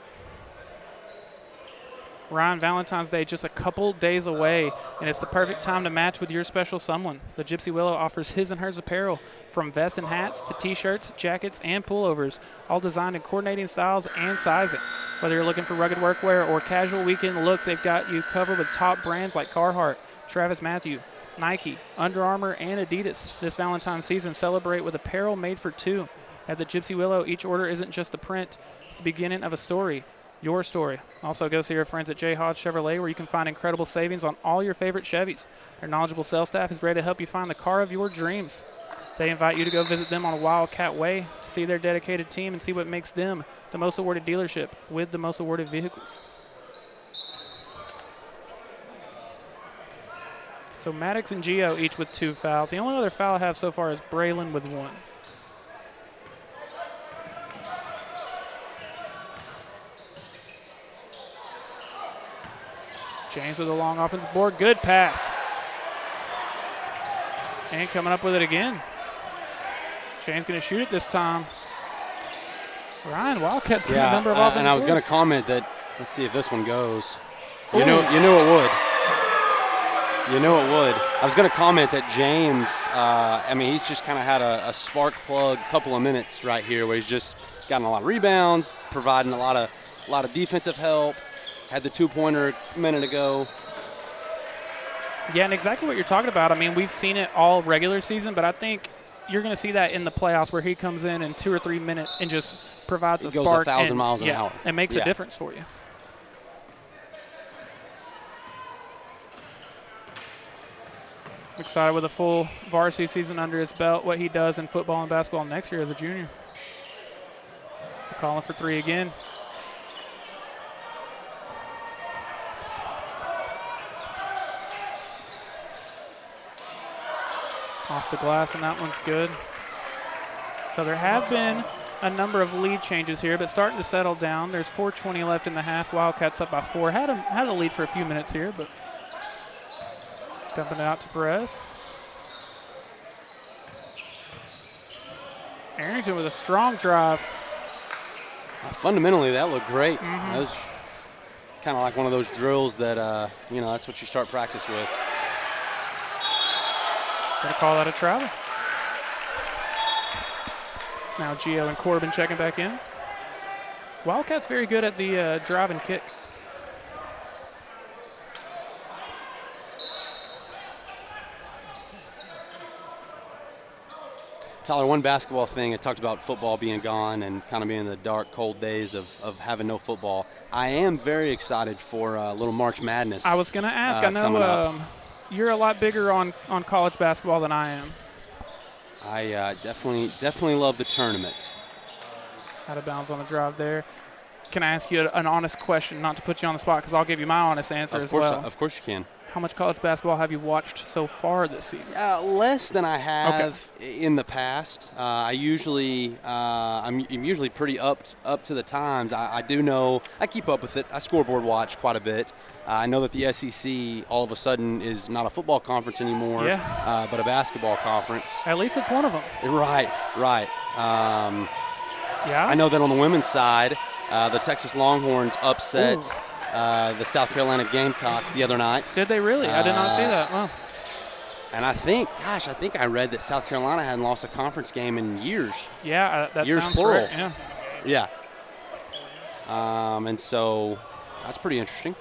Ryan, Valentine's Day just a couple days away, and it's the perfect time to match with your special someone. The Gypsy Willow offers his and hers apparel, from vests and hats to T-shirts, jackets, and pullovers, all designed in coordinating styles and sizing. Whether you're looking for rugged workwear or casual weekend looks, they've got you covered with top brands like Carhartt, Travis Matthew, Nike, Under Armour, and Adidas. This Valentine's season, celebrate with apparel made for two. At the Gypsy Willow, each order isn't just a print, it's the beginning of a story. Your story. Also, go see your friends at J. Hodge Chevrolet, where you can find incredible savings on all your favorite Chevys. Their knowledgeable sales staff is ready to help you find the car of your dreams. They invite you to go visit them on Wildcat Way to see their dedicated team and see what makes them the most awarded dealership with the most awarded vehicles. So Maddox and Gio each with 2 fouls. The only other foul I have so far is Braylon with 1. James with a long offensive board. Good pass. And coming up with it again. James going to shoot it this time. Ryan, Wildcats get a number of offensive and I was going to comment that, let's see if this one goes. You knew it would. You knew it would. I was going to comment that James, he's just kind of had a spark plug couple of minutes right here where he's just gotten a lot of rebounds, providing a lot of defensive help. Had the 2-pointer a minute ago. Yeah, and exactly what you're talking about. I mean, we've seen it all regular season, but I think you're going to see that in the playoffs where he comes in 2 or 3 minutes and just provides a spark. Goes 1,000 miles an hour. It makes a difference for you. Excited with a full varsity season under his belt, what he does in football and basketball next year as a junior. Calling for 3 again. Off the glass, and that one's good. So there have been a number of lead changes here, but starting to settle down. There's 4:20 left in the half. Wildcats up by 4. Had a lead for a few minutes here, but dumping it out to Perez. Arrington with a strong drive. Fundamentally, that looked great. That was kind of like one of those drills that, that's what you start practice with. Gonna call that a travel. Now Gio and Corbin checking back in. Wildcats very good at the drive and kick. Tyler, one basketball thing, I talked about football being gone and kind of being the dark, cold days of having no football. I am very excited for a little March Madness. I was going to ask, I know you're a lot bigger on college basketball than I am. I definitely love the tournament. Out of bounds on the drive there. Can I ask you an honest question, not to put you on the spot, because I'll give you my honest answer as well. Of course you can. How much college basketball have you watched so far this season? Less than I have in the past. I'm usually pretty up to the times. I do know, I keep up with it. I scoreboard watch quite a bit. I know that the SEC all of a sudden is not a football conference anymore, but a basketball conference. At least it's one of them. Right. I know that on the women's side, the Texas Longhorns upset the South Carolina Gamecocks the other night. Did they really? I did not see that. Wow. And I think I read that South Carolina hadn't lost a conference game in years. Yeah, that years sounds plural. Correct. Yeah. And so that's pretty interesting.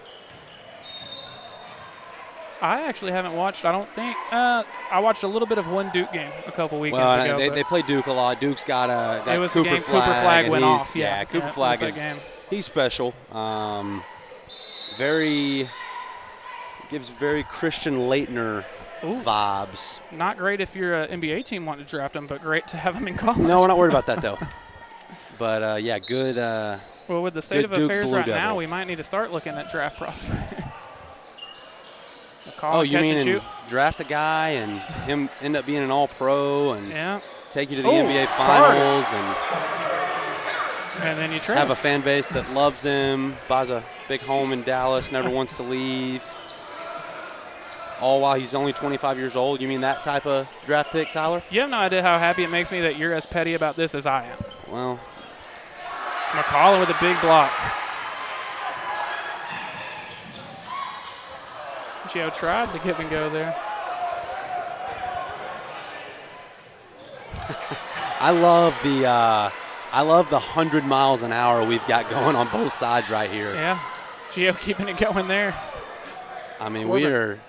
I actually haven't watched, I don't think. I watched a little bit of one Duke game a couple weekends ago. They play Duke a lot. Duke's got that Cooper flag. Cooper flag went off. Cooper flag is he's special. Gives very Christian Laettner vibes. Not great if you're an NBA team wanting to draft him, but great to have him in college. No, we're not worried about that, though. But, good. Well, with the state of Duke affairs Blue right Devil. now, we might need to start looking at draft prospects. You mean draft a guy and him end up being an all-pro and take you to the NBA Finals and then you trade. Have a fan base that loves him, buys a big home in Dallas, never wants to leave, all while he's only 25 years old? You mean that type of draft pick, Tyler? You have no idea how happy it makes me that you're as petty about this as I am. Well, McCollum with a big block. Gio tried the give and go there. I love the 100 miles an hour we've got going on both sides right here. Yeah, Gio keeping it going there. I mean, Corbin. we are.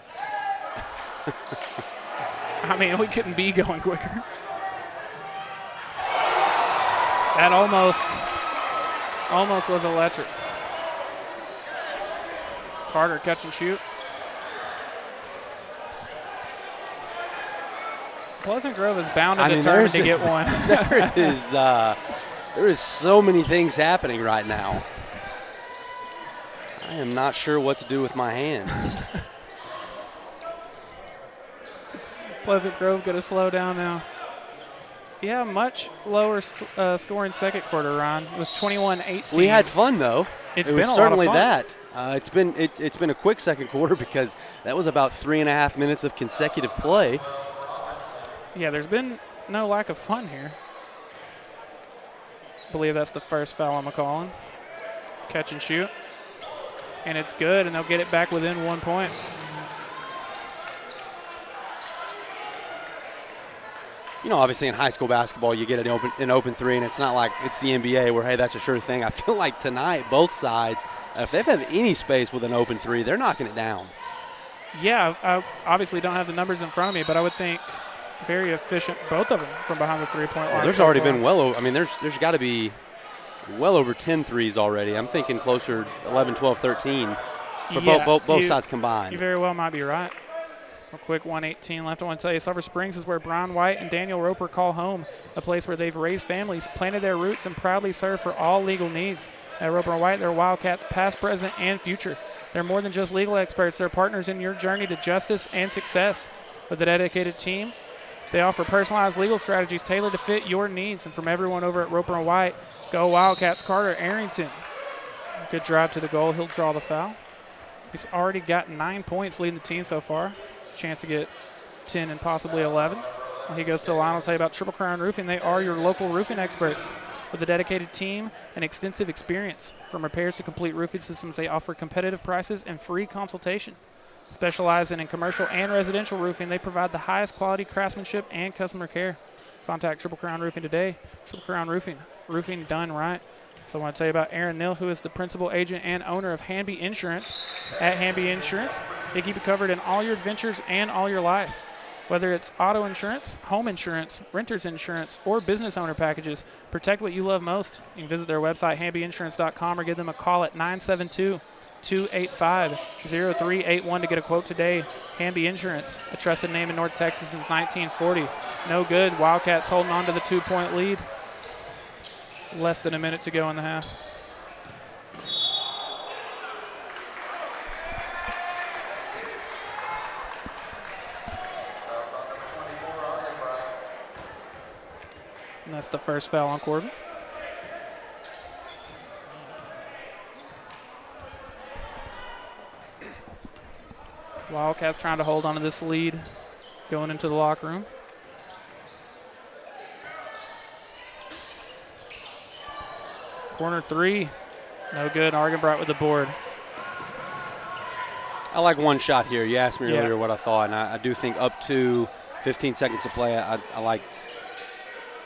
I mean, we couldn't be going quicker. That almost was electric. Carter catch and shoot. Pleasant Grove is bound and determined to get one. There is so many things happening right now. I am not sure what to do with my hands. Pleasant Grove going to slow down now. Yeah, much lower scoring second quarter, Ron. It was 21-18. We had fun, though. It was been a certainly lot of that. It's been a quick second quarter because that was about 3.5 minutes of consecutive play. Yeah, there's been no lack of fun here. I believe that's the first foul on McCollin. Catch and shoot. And it's good, and they'll get it back within 1 point. You know, obviously in high school basketball, you get an open three, and it's not like it's the NBA where, hey, that's a sure thing. I feel like tonight, both sides, if they have any space with an open three, they're knocking it down. Yeah, I obviously don't have the numbers in front of me, but I would think very efficient, both of them, from behind the three-point line. There's already been there's got to be well over 10 threes already. I'm thinking closer 11, 12, 13 for both sides combined. You very well might be right. Real quick, 1:18 left. I want to tell you, Sulphur Springs is where Brian White and Daniel Roper call home, a place where they've raised families, planted their roots, and proudly serve for all legal needs. At Roper and White, they're Wildcats past, present, and future. They're more than just legal experts. They're partners in your journey to justice and success. With a dedicated team, they offer personalized legal strategies tailored to fit your needs. And from everyone over at Roper and White, go Wildcats. Carter Arrington. Good drive to the goal. He'll draw the foul. He's already got 9 points leading the team so far. Chance to get 10 and possibly 11. When he goes to the line, I'll tell you about Triple Crown Roofing. They are your local roofing experts. With a dedicated team and extensive experience. From repairs to complete roofing systems, they offer competitive prices and free consultation. Specializing in commercial and residential roofing, they provide the highest quality craftsmanship and customer care. Contact Triple Crown Roofing today. Triple Crown Roofing, roofing done right. So I want to tell you about Aaron Nill, who is the principal agent and owner of Hanby Insurance. At Hanby Insurance, they keep you covered in all your adventures and all your life. Whether it's auto insurance, home insurance, renter's insurance, or business owner packages, protect what you love most. You can visit their website, hanbyinsurance.com, or give them a call at 972-285-0381 to get a quote today. Hanby Insurance, a trusted name in North Texas since 1940. No good. Wildcats holding on to the 2-point lead. Less than a minute to go in the half. And that's the first foul on Corbin. Wildcats trying to hold on to this lead going into the locker room. Corner three, no good. Argenbright with the board. I like one shot here. You asked me earlier what I thought, and I do think up to 15 seconds to play, I like.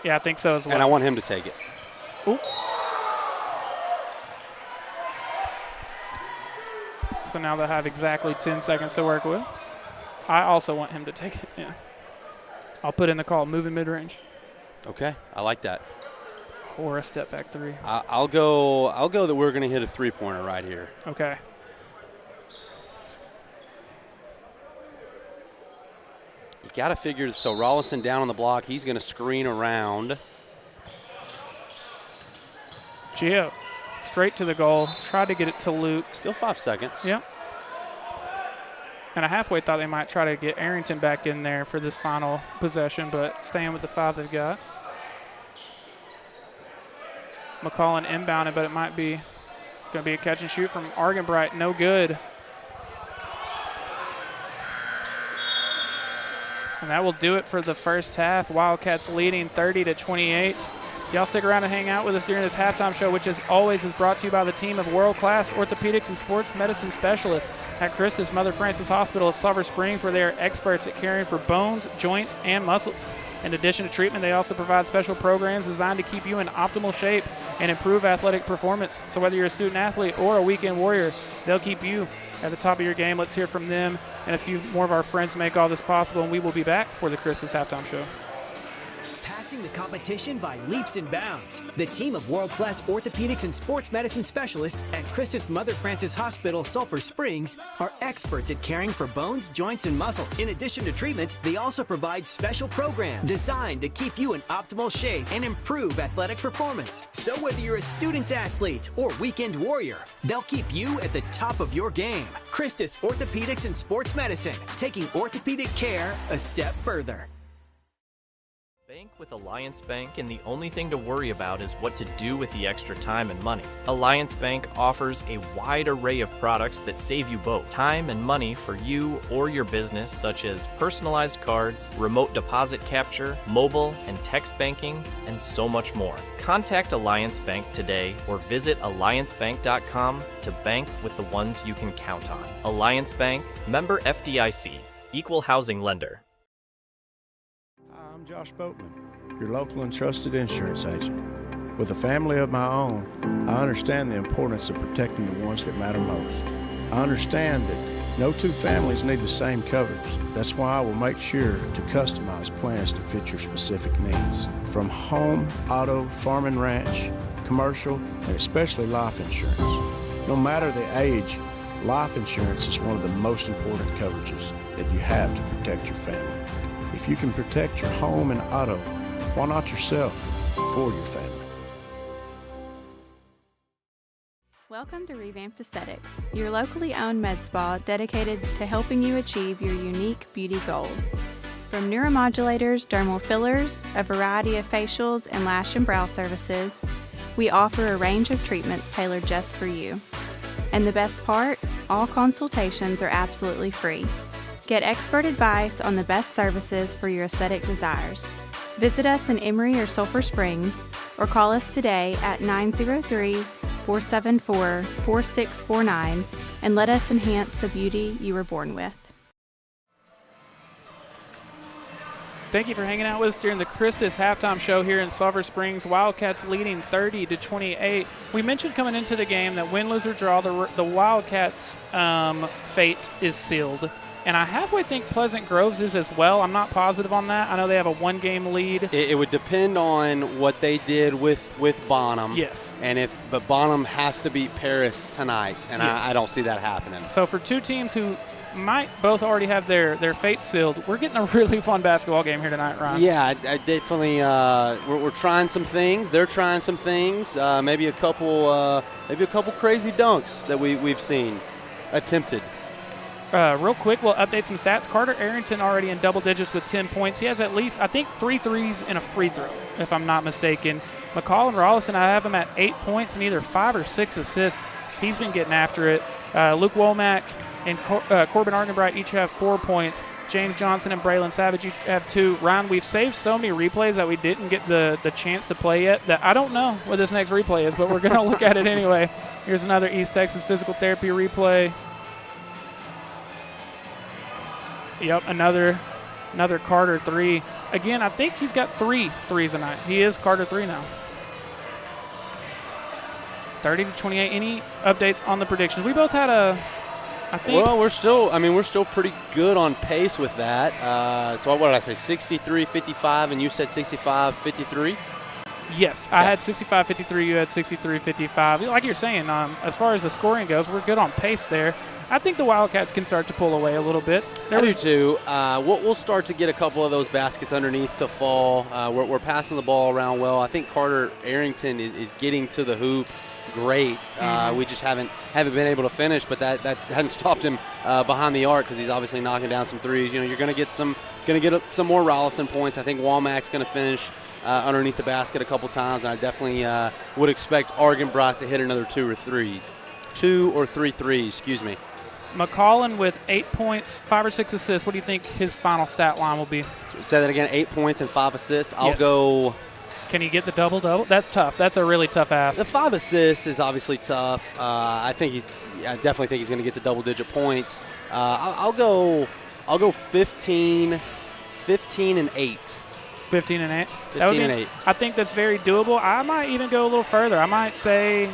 Yeah, I think so as well. And I want him to take it. Ooh. So now they'll have exactly 10 seconds to work with. I also want him to take it, yeah. I'll put in the call, moving mid-range. Okay, I like that. Or a step back three. I'll go that we're going to hit a three-pointer right here. Okay. You got to figure, so Rollison down on the block. He's going to screen around. Gio, straight to the goal. Tried to get it to Luke. Still 5 seconds. Yep. And I halfway thought they might try to get Arrington back in there for this final possession, but staying with the 5 they've got. McCollin inbounded, but it might be going to be a catch and shoot from Argenbright. No good. And that will do it for the first half. Wildcats leading 30-28. Y'all stick around and hang out with us during this halftime show, which as always is brought to you by the team of world-class orthopedics and sports medicine specialists at Christus Mother Frances Hospital of Sulphur Springs, where they are experts at caring for bones, joints, and muscles. In addition to treatment, they also provide special programs designed to keep you in optimal shape and improve athletic performance. So whether you're a student athlete or a weekend warrior, they'll keep you at the top of your game. Let's hear from them and a few more of our friends make all this possible, and we will be back for the Christus halftime show. Passing the competition by leaps and bounds. The team of world-class orthopedics and sports medicine specialists at Christus Mother Frances Hospital, Sulphur Springs, are experts at caring for bones, joints, and muscles. In addition to treatment, they also provide special programs designed to keep you in optimal shape and improve athletic performance. So whether you're a student athlete or weekend warrior, they'll keep you at the top of your game. Christus Orthopedics and Sports Medicine, taking orthopedic care a step further. Bank with Alliance Bank, and the only thing to worry about is what to do with the extra time and money. Alliance Bank offers a wide array of products that save you both time and money for you or your business, such as personalized cards, remote deposit capture, mobile and text banking, and so much more. Contact Alliance Bank today or visit alliancebank.com to bank with the ones you can count on. Alliance Bank, member FDIC, equal housing lender. I'm Josh Boatman, your local and trusted insurance agent. With a family of my own, I understand the importance of protecting the ones that matter most. I understand that no two families need the same coverage. That's why I will make sure to customize plans to fit your specific needs. From home, auto, farm and ranch, commercial, and especially life insurance. No matter the age, life insurance is one of the most important coverages that you have to protect your family. If you can protect your home and auto, why not yourself or your family? Welcome to Revamped Aesthetics, your locally owned med spa dedicated to helping you achieve your unique beauty goals. From neuromodulators, dermal fillers, a variety of facials, and lash and brow services, we offer a range of treatments tailored just for you. And the best part, all consultations are absolutely free. Get expert advice on the best services for your aesthetic desires. Visit us in Emory or Sulphur Springs, or call us today at 903-474-4649 and let us enhance the beauty you were born with. Thank you for hanging out with us during the Christus halftime show here in Sulphur Springs. Wildcats leading 30-28. We mentioned coming into the game that win, lose, or draw, the Wildcats' fate is sealed. And I halfway think Pleasant Groves is as well. I'm not positive on that. I know they have a one-game lead. It would depend on what they did with Bonham. Yes. But Bonham has to beat Paris tonight, and yes. I don't see that happening. So for two teams who might both already have their fate sealed, we're getting a really fun basketball game here tonight, Ryan. Yeah, I definitely. We're trying some things. They're trying some things. Maybe a couple crazy dunks that we've seen attempted. Real quick, we'll update some stats. Carter Arrington already in double digits with 10 points. He has at least, I think, 3 threes and a free throw, if I'm not mistaken. McCall Rollison, I have him at 8 points and either 5 or 6 assists. He's been getting after it. Luke Womack and Corbin Argenbright each have 4 points. James Johnson and Braylon Savage each have 2. Ryan, we've saved so many replays that we didn't get the chance to play yet that I don't know what this next replay is, but we're going to look at it anyway. Here's another East Texas physical therapy replay. Yep, another Carter 3. Again, I think he's got 3 threes tonight. He is Carter 3 now. 30-28. Any updates on the predictions? We both had I think. Well, we're still pretty good on pace with that. So what did I say? 63-55, and you said 65-53. Yes, okay. I had 65-53. You had 63-55. Like you're saying, as far as the scoring goes, we're good on pace there. I think the Wildcats can start to pull away a little bit. I do too. We'll start to get a couple of those baskets underneath to fall. We're passing the ball around well. I think Carter Arrington is getting to the hoop great. We just haven't been able to finish, but that hasn't stopped him behind the arc because he's obviously knocking down some threes. You know, you're going to get some more Rollison points. I think Womack's going to finish underneath the basket a couple times, and I definitely would expect Argenbright to hit another 2 or 3 threes. Excuse me. McCollin with 8 points, 5 or 6 assists. What do you think his final stat line will be? Say that again. 8 points and 5 assists. I'll Yes. go Can you get the double-double? That's tough. That's a really tough ask. The 5 assists is obviously tough. I definitely think he's going to get to double-digit points. I'll go 15 and 8. 15 and 8. 15 and 8. I think that's very doable. I might even go a little further. I might say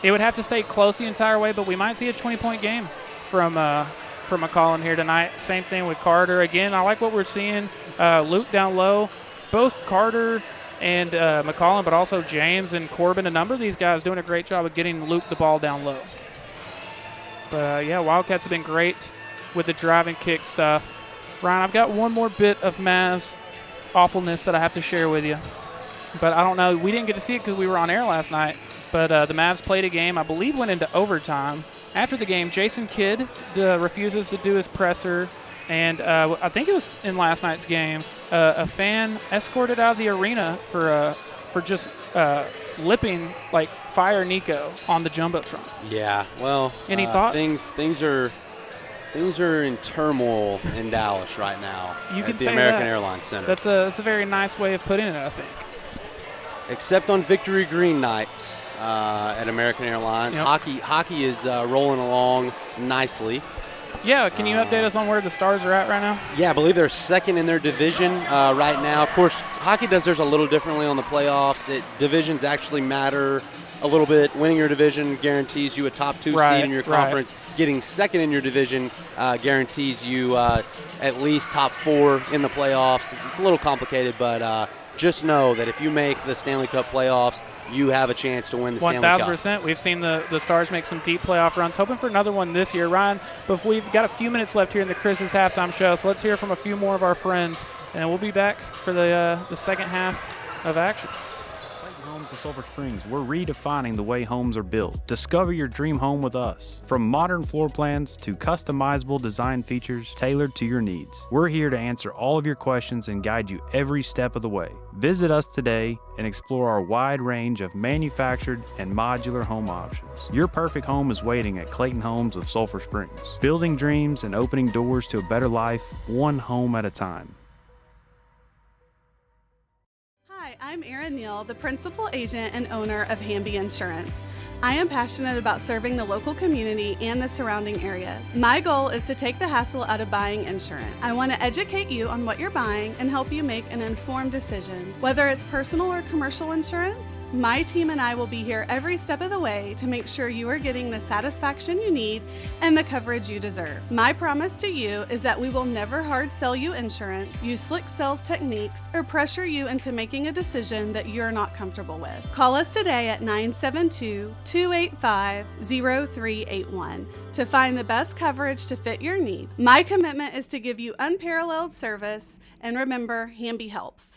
it would have to stay close the entire way, but we might see a 20-point game from McCollum here tonight. Same thing with Carter. Again, I like what we're seeing. Luke down low. Both Carter and McCollum, but also James and Corbin, a number of these guys doing a great job of getting Luke the ball down low. But, Wildcats have been great with the drive and kick stuff. Ryan, I've got one more bit of Mavs awfulness that I have to share with you. But I don't know. We didn't get to see it because we were on air last night. But the Mavs played a game, I believe went into overtime. After the game, Jason Kidd refuses to do his presser. And I think it was in last night's game, a fan escorted out of the arena for just lipping like Fire Nico on the Jumbotron. Yeah, well, any thoughts? Things are in turmoil in Dallas right now. You can at the say American that. Airlines Center. That's a very nice way of putting it, I think. Except on Victory Green nights at American Airlines, Yep. hockey is rolling along nicely. Yeah, can you update us on where the Stars are at right now? Yeah, I believe they're second in their division right now. Of course, hockey does theirs a little differently on the playoffs. Divisions actually matter a little bit. Winning your division guarantees you a top 2 seed in your conference. Getting second in your division guarantees you at least top 4 in the playoffs. It's a little complicated, but just know that if you make the Stanley Cup playoffs, you have a chance to win the Stanley Cup. 1,000%. We've seen the Stars make some deep playoff runs. Hoping for another one this year. Ryan, but we've got a few minutes left here in the Chris's halftime show, so let's hear from a few more of our friends, and we'll be back for the second half of action. Homes of Sulphur Springs, we're redefining the way homes are built. Discover your dream home with us. From modern floor plans to customizable design features tailored to your needs, we're here to answer all of your questions and guide you every step of the way. Visit us today and explore our wide range of manufactured and modular home options. Your perfect home is waiting at Clayton Homes of Sulphur Springs, building dreams and opening doors to a better life, one home at a time. Hi, I'm Erin Neal, the principal agent and owner of Hamby Insurance. I am passionate about serving the local community and the surrounding areas. My goal is to take the hassle out of buying insurance. I want to educate you on what you're buying and help you make an informed decision. Whether it's personal or commercial insurance, my team and I will be here every step of the way to make sure you are getting the satisfaction you need and the coverage you deserve. My promise to you is that we will never hard sell you insurance, use slick sales techniques, or pressure you into making a decision that you're not comfortable with. Call us today at 972-285-0381 to find the best coverage to fit your need. My commitment is to give you unparalleled service, and remember, Hamby helps.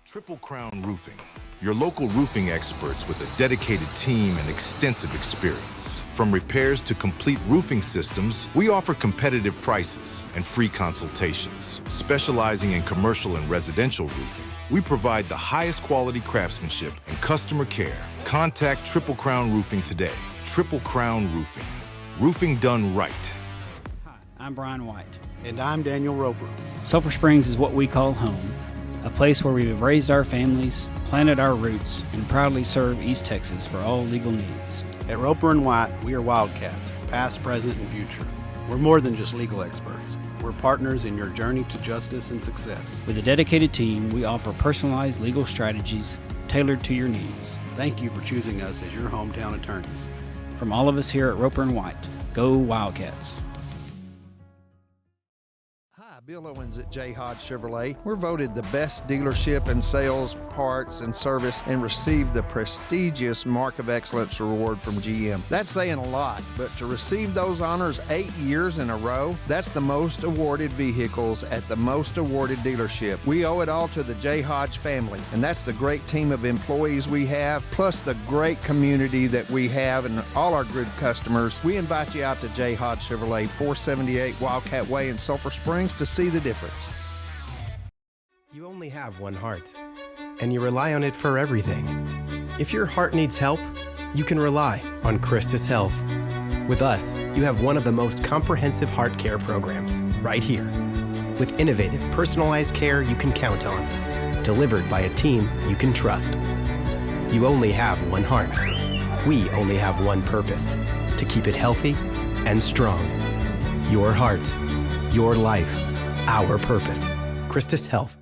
Triple Crown Roofing, your local roofing experts with a dedicated team and extensive experience. From repairs to complete roofing systems, we offer competitive prices and free consultations. Specializing in commercial and residential roofing, we provide the highest quality craftsmanship and customer care. Contact Triple Crown Roofing today. Triple Crown Roofing. Roofing done right. Hi, I'm Brian White. And I'm Daniel Roper. Sulphur Springs is what we call home, a place where we have raised our families, planted our roots, and proudly serve East Texas for all legal needs. At Roper & White, we are Wildcats, past, present, and future. We're more than just legal experts. We're partners in your journey to justice and success. With a dedicated team, we offer personalized legal strategies tailored to your needs. Thank you for choosing us as your hometown attorneys. From all of us here at Roper & White, go Wildcats. Bill Owens at J. Hodge Chevrolet. We're voted the best dealership in sales, parts, and service and received the prestigious Mark of Excellence award from GM. That's saying a lot, but to receive those honors 8 years in a row, that's the most awarded vehicles at the most awarded dealership. We owe it all to the J. Hodge family, and that's the great team of employees we have, plus the great community that we have and all our good customers. We invite you out to J. Hodge Chevrolet, 478 Wildcat Way in Sulphur Springs to see the difference. You only have one heart, and you rely on it for everything. If your heart needs help, you can rely on Christus Health. With us, you have one of the most comprehensive heart care programs right here, with innovative, personalized care you can count on to delivered by a team you can trust. You only have one heart. We only have one purpose, to keep it healthy and strong. Your heart, your life, our purpose. Christus Health.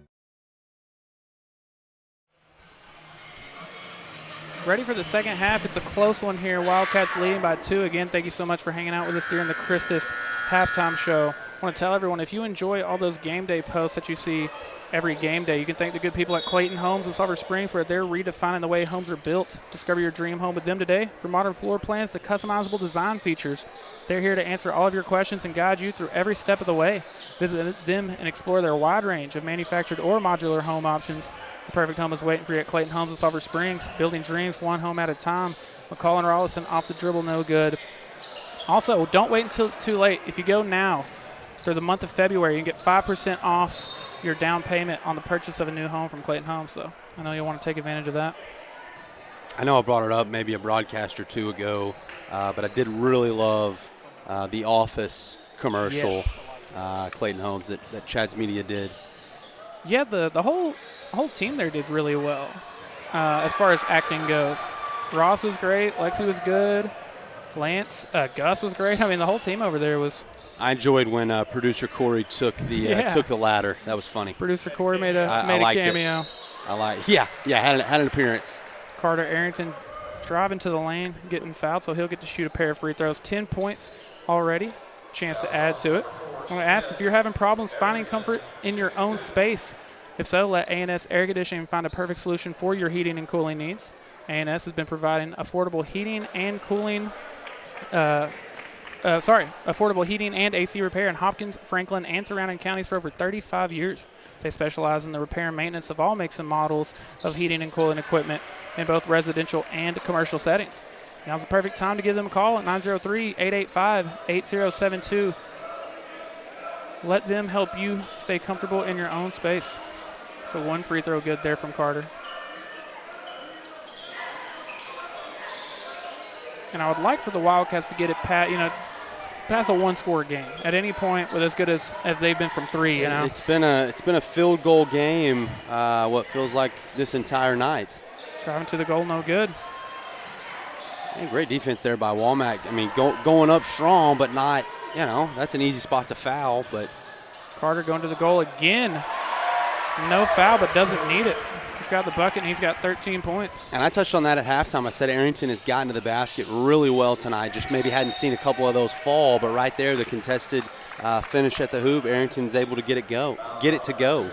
Ready for the second half. It's a close one here. Wildcats leading by 2. Again, thank you so much for hanging out with us during the Christus halftime show. I want to tell everyone, if you enjoy all those game day posts that you see every game day, you can thank the good people at Clayton Homes in Sulphur Springs, where they're redefining the way homes are built. Discover your dream home with them today. From modern floor plans to customizable design features, they're here to answer all of your questions and guide you through every step of the way. Visit them and explore their wide range of manufactured or modular home options. The perfect home is waiting for you at Clayton Homes in Sulphur Springs. Building dreams one home at a time. McCall and Rollison off the dribble, no good. Also, don't wait until it's too late. If you go now, through the month of February, you can get 5% off your down payment on the purchase of a new home from Clayton Homes. So I know you'll want to take advantage of that. I know I brought it up maybe a broadcast or two ago, but I did really love the Office commercial, Yes. Clayton Homes, that Txhsbb Media did. Yeah, the whole team there did really well as far as acting goes. Ross was great. Lexi was good. Lance, Gus was great. I mean, the whole team over there was. I enjoyed when producer Corey took the ladder. That was funny. Producer Corey made a cameo. Had an appearance. Carter Arrington driving to the lane, getting fouled, so he'll get to shoot a pair of free throws. 10 points already. Chance to add to it. I want to ask if you're having problems finding comfort in your own space. If so, let A&S Air Conditioning find a perfect solution for your heating and cooling needs. A&S has been providing affordable heating and cooling. Affordable heating and AC repair in Hopkins, Franklin, and surrounding counties for over 35 years. They specialize in the repair and maintenance of all makes and models of heating and cooling equipment in both residential and commercial settings. Now's the perfect time to give them a call at 903-885-8072. Let them help you stay comfortable in your own space. So one free throw good there from Carter. And I would like for the Wildcats to get it past a one-score game at any point with as good as they've been from 3. It's been a field goal game. What feels like this entire night. Driving to the goal, no good. And great defense there by Womack. I mean, going up strong, but not. That's an easy spot to foul. But Carter going to the goal again. No foul, but doesn't need it. He's got the bucket, and he's got 13 points. And I touched on that at halftime. I said Arrington has gotten to the basket really well tonight. Just maybe hadn't seen a couple of those fall, but right there, the contested finish at the hoop, Arrington's able to get it to go.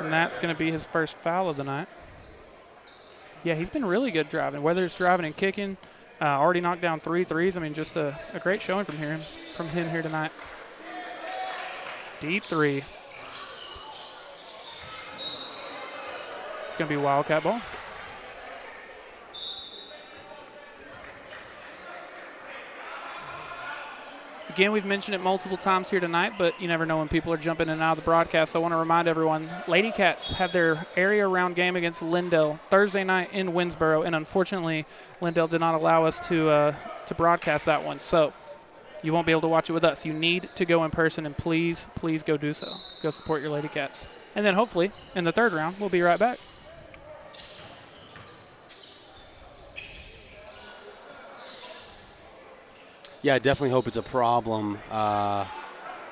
And that's going to be his first foul of the night. Yeah, he's been really good driving, whether it's driving and kicking. Already knocked down 3 threes. I mean, just a great showing from him here tonight. Deep 3. It's going to be Wildcat ball. Again, we've mentioned it multiple times here tonight, but you never know when people are jumping in and out of the broadcast. So I want to remind everyone, Lady Cats have their area round game against Lindale Thursday night in Winsboro, and unfortunately, Lindale did not allow us to broadcast that one. So you won't be able to watch it with us. You need to go in person, and please, please go do so. Go support your Lady Cats. And then hopefully, in the third round, we'll be right back. Yeah, I definitely hope it's a problem.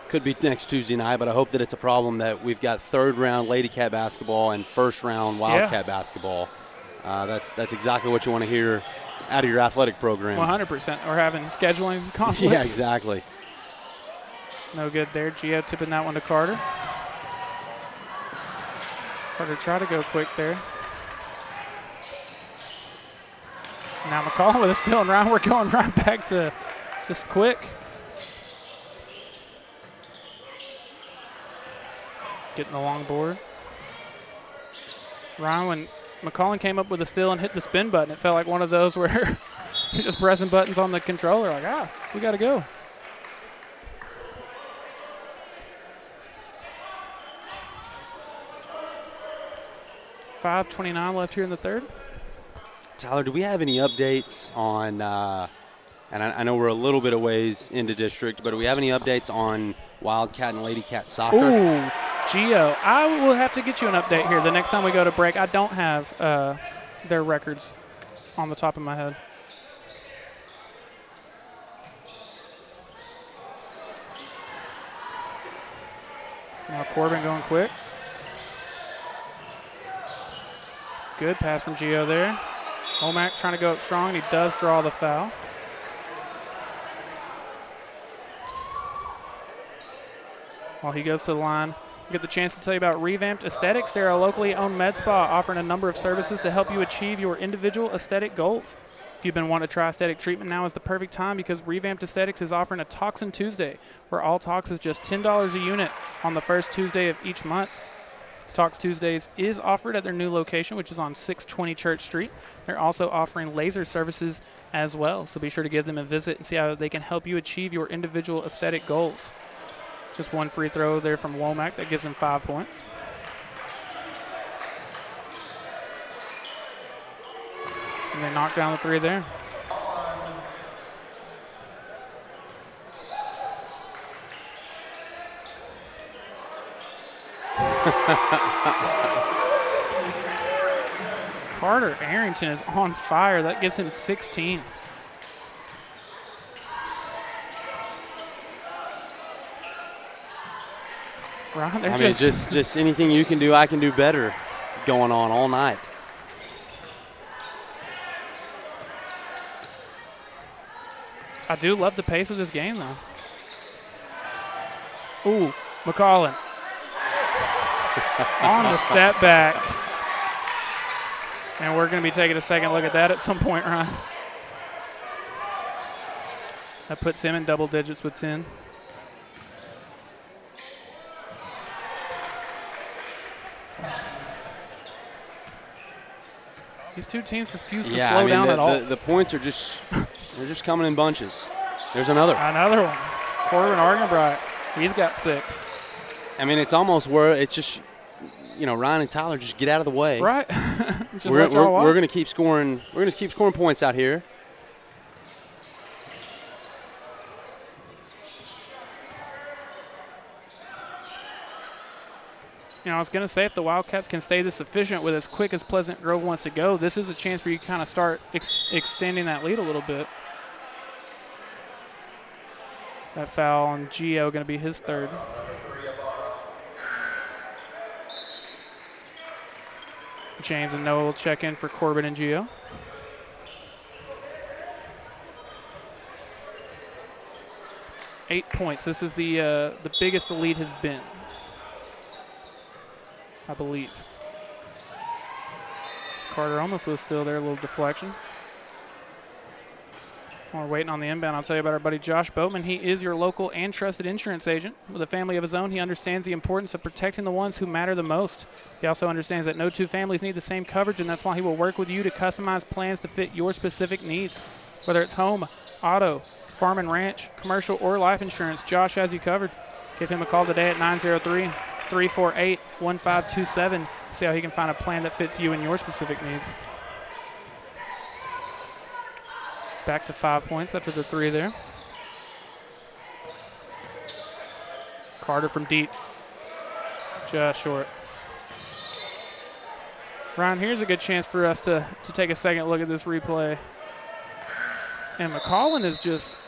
Could be next Tuesday night, but I hope that it's a problem that we've got third-round Lady Cat basketball and first-round Wildcat basketball. That's exactly what you want to hear out of your athletic program. 100%. Or having scheduling conflicts. Yeah, exactly. No good there. Gio tipping that one to Carter. Carter try to go quick there. Now McCall with a steal and round. We're going right back to just quick. Getting the long board. Ryan, when McCollum came up with a steal and hit the spin button, it felt like one of those where you're just pressing buttons on the controller like, we got to go. .5:29 left here in the third. Tyler, do we have any updates on, and I know we're a little bit of ways into district, but do we have any updates on Wildcat and Lady Cat soccer? Ooh, Gio, I will have to get you an update here the next time we go to break. I don't have their records on the top of my head. Now Corbin going quick. Good pass from Gio there. Womack trying to go up strong, and he does draw the foul. While he goes to the line, get the chance to tell you about Revamped Aesthetics. They're a locally owned med spa offering a number of services to help you achieve your individual aesthetic goals. If you've been wanting to try aesthetic treatment, now is the perfect time because Revamped Aesthetics is offering a Toxin Tuesday, where all talks is just $10 a unit on the first Tuesday of each month. Talks Tuesdays is offered at their new location, which is on 620 Church Street. They're also offering laser services as well, so be sure to give them a visit and see how they can help you achieve your individual aesthetic goals. Just one free throw there from Womack that gives him 5 points. And they knock down the three there. Carter Arrington is on fire. That gives him 16. Ron, I mean, just anything you can do, I can do better going on all night. I do love the pace of this game, though. Ooh, McCollin. On the step back. And we're going to be taking a second look at that at some point, Ron. That puts him in double digits with 10. These two teams refuse to slow down at all. The points are just they're just coming in bunches. There's another. Another one. Corbin Argenbright. He's got 6. I mean, it's almost where it's just, Ryan and Tyler just get out of the way. Right. We're going to keep scoring. We're going to keep scoring points out here. I was going to say, if the Wildcats can stay this efficient with as quick as Pleasant Grove wants to go, this is a chance for you to kind of start extending that lead a little bit. That foul on Gio going to be his third. James and Noah will check in for Corbin and Gio. Eight points. This is the biggest the lead has been, I believe. Carter almost was still there, a little deflection. While we're waiting on the inbound, I'll tell you about our buddy Josh Boatman. He is your local and trusted insurance agent. With a family of his own, he understands the importance of protecting the ones who matter the most. He also understands that no two families need the same coverage, and that's why he will work with you to customize plans to fit your specific needs. Whether it's home, auto, farm and ranch, commercial, or life insurance, Josh has you covered. Give him a call today at 903-348-1527. See how he can find a plan that fits you and your specific needs. Back to 5 points after the three there. Carter from deep. Just short. Ryan, here's a good chance for us to take a second look at this replay. And McCollin is just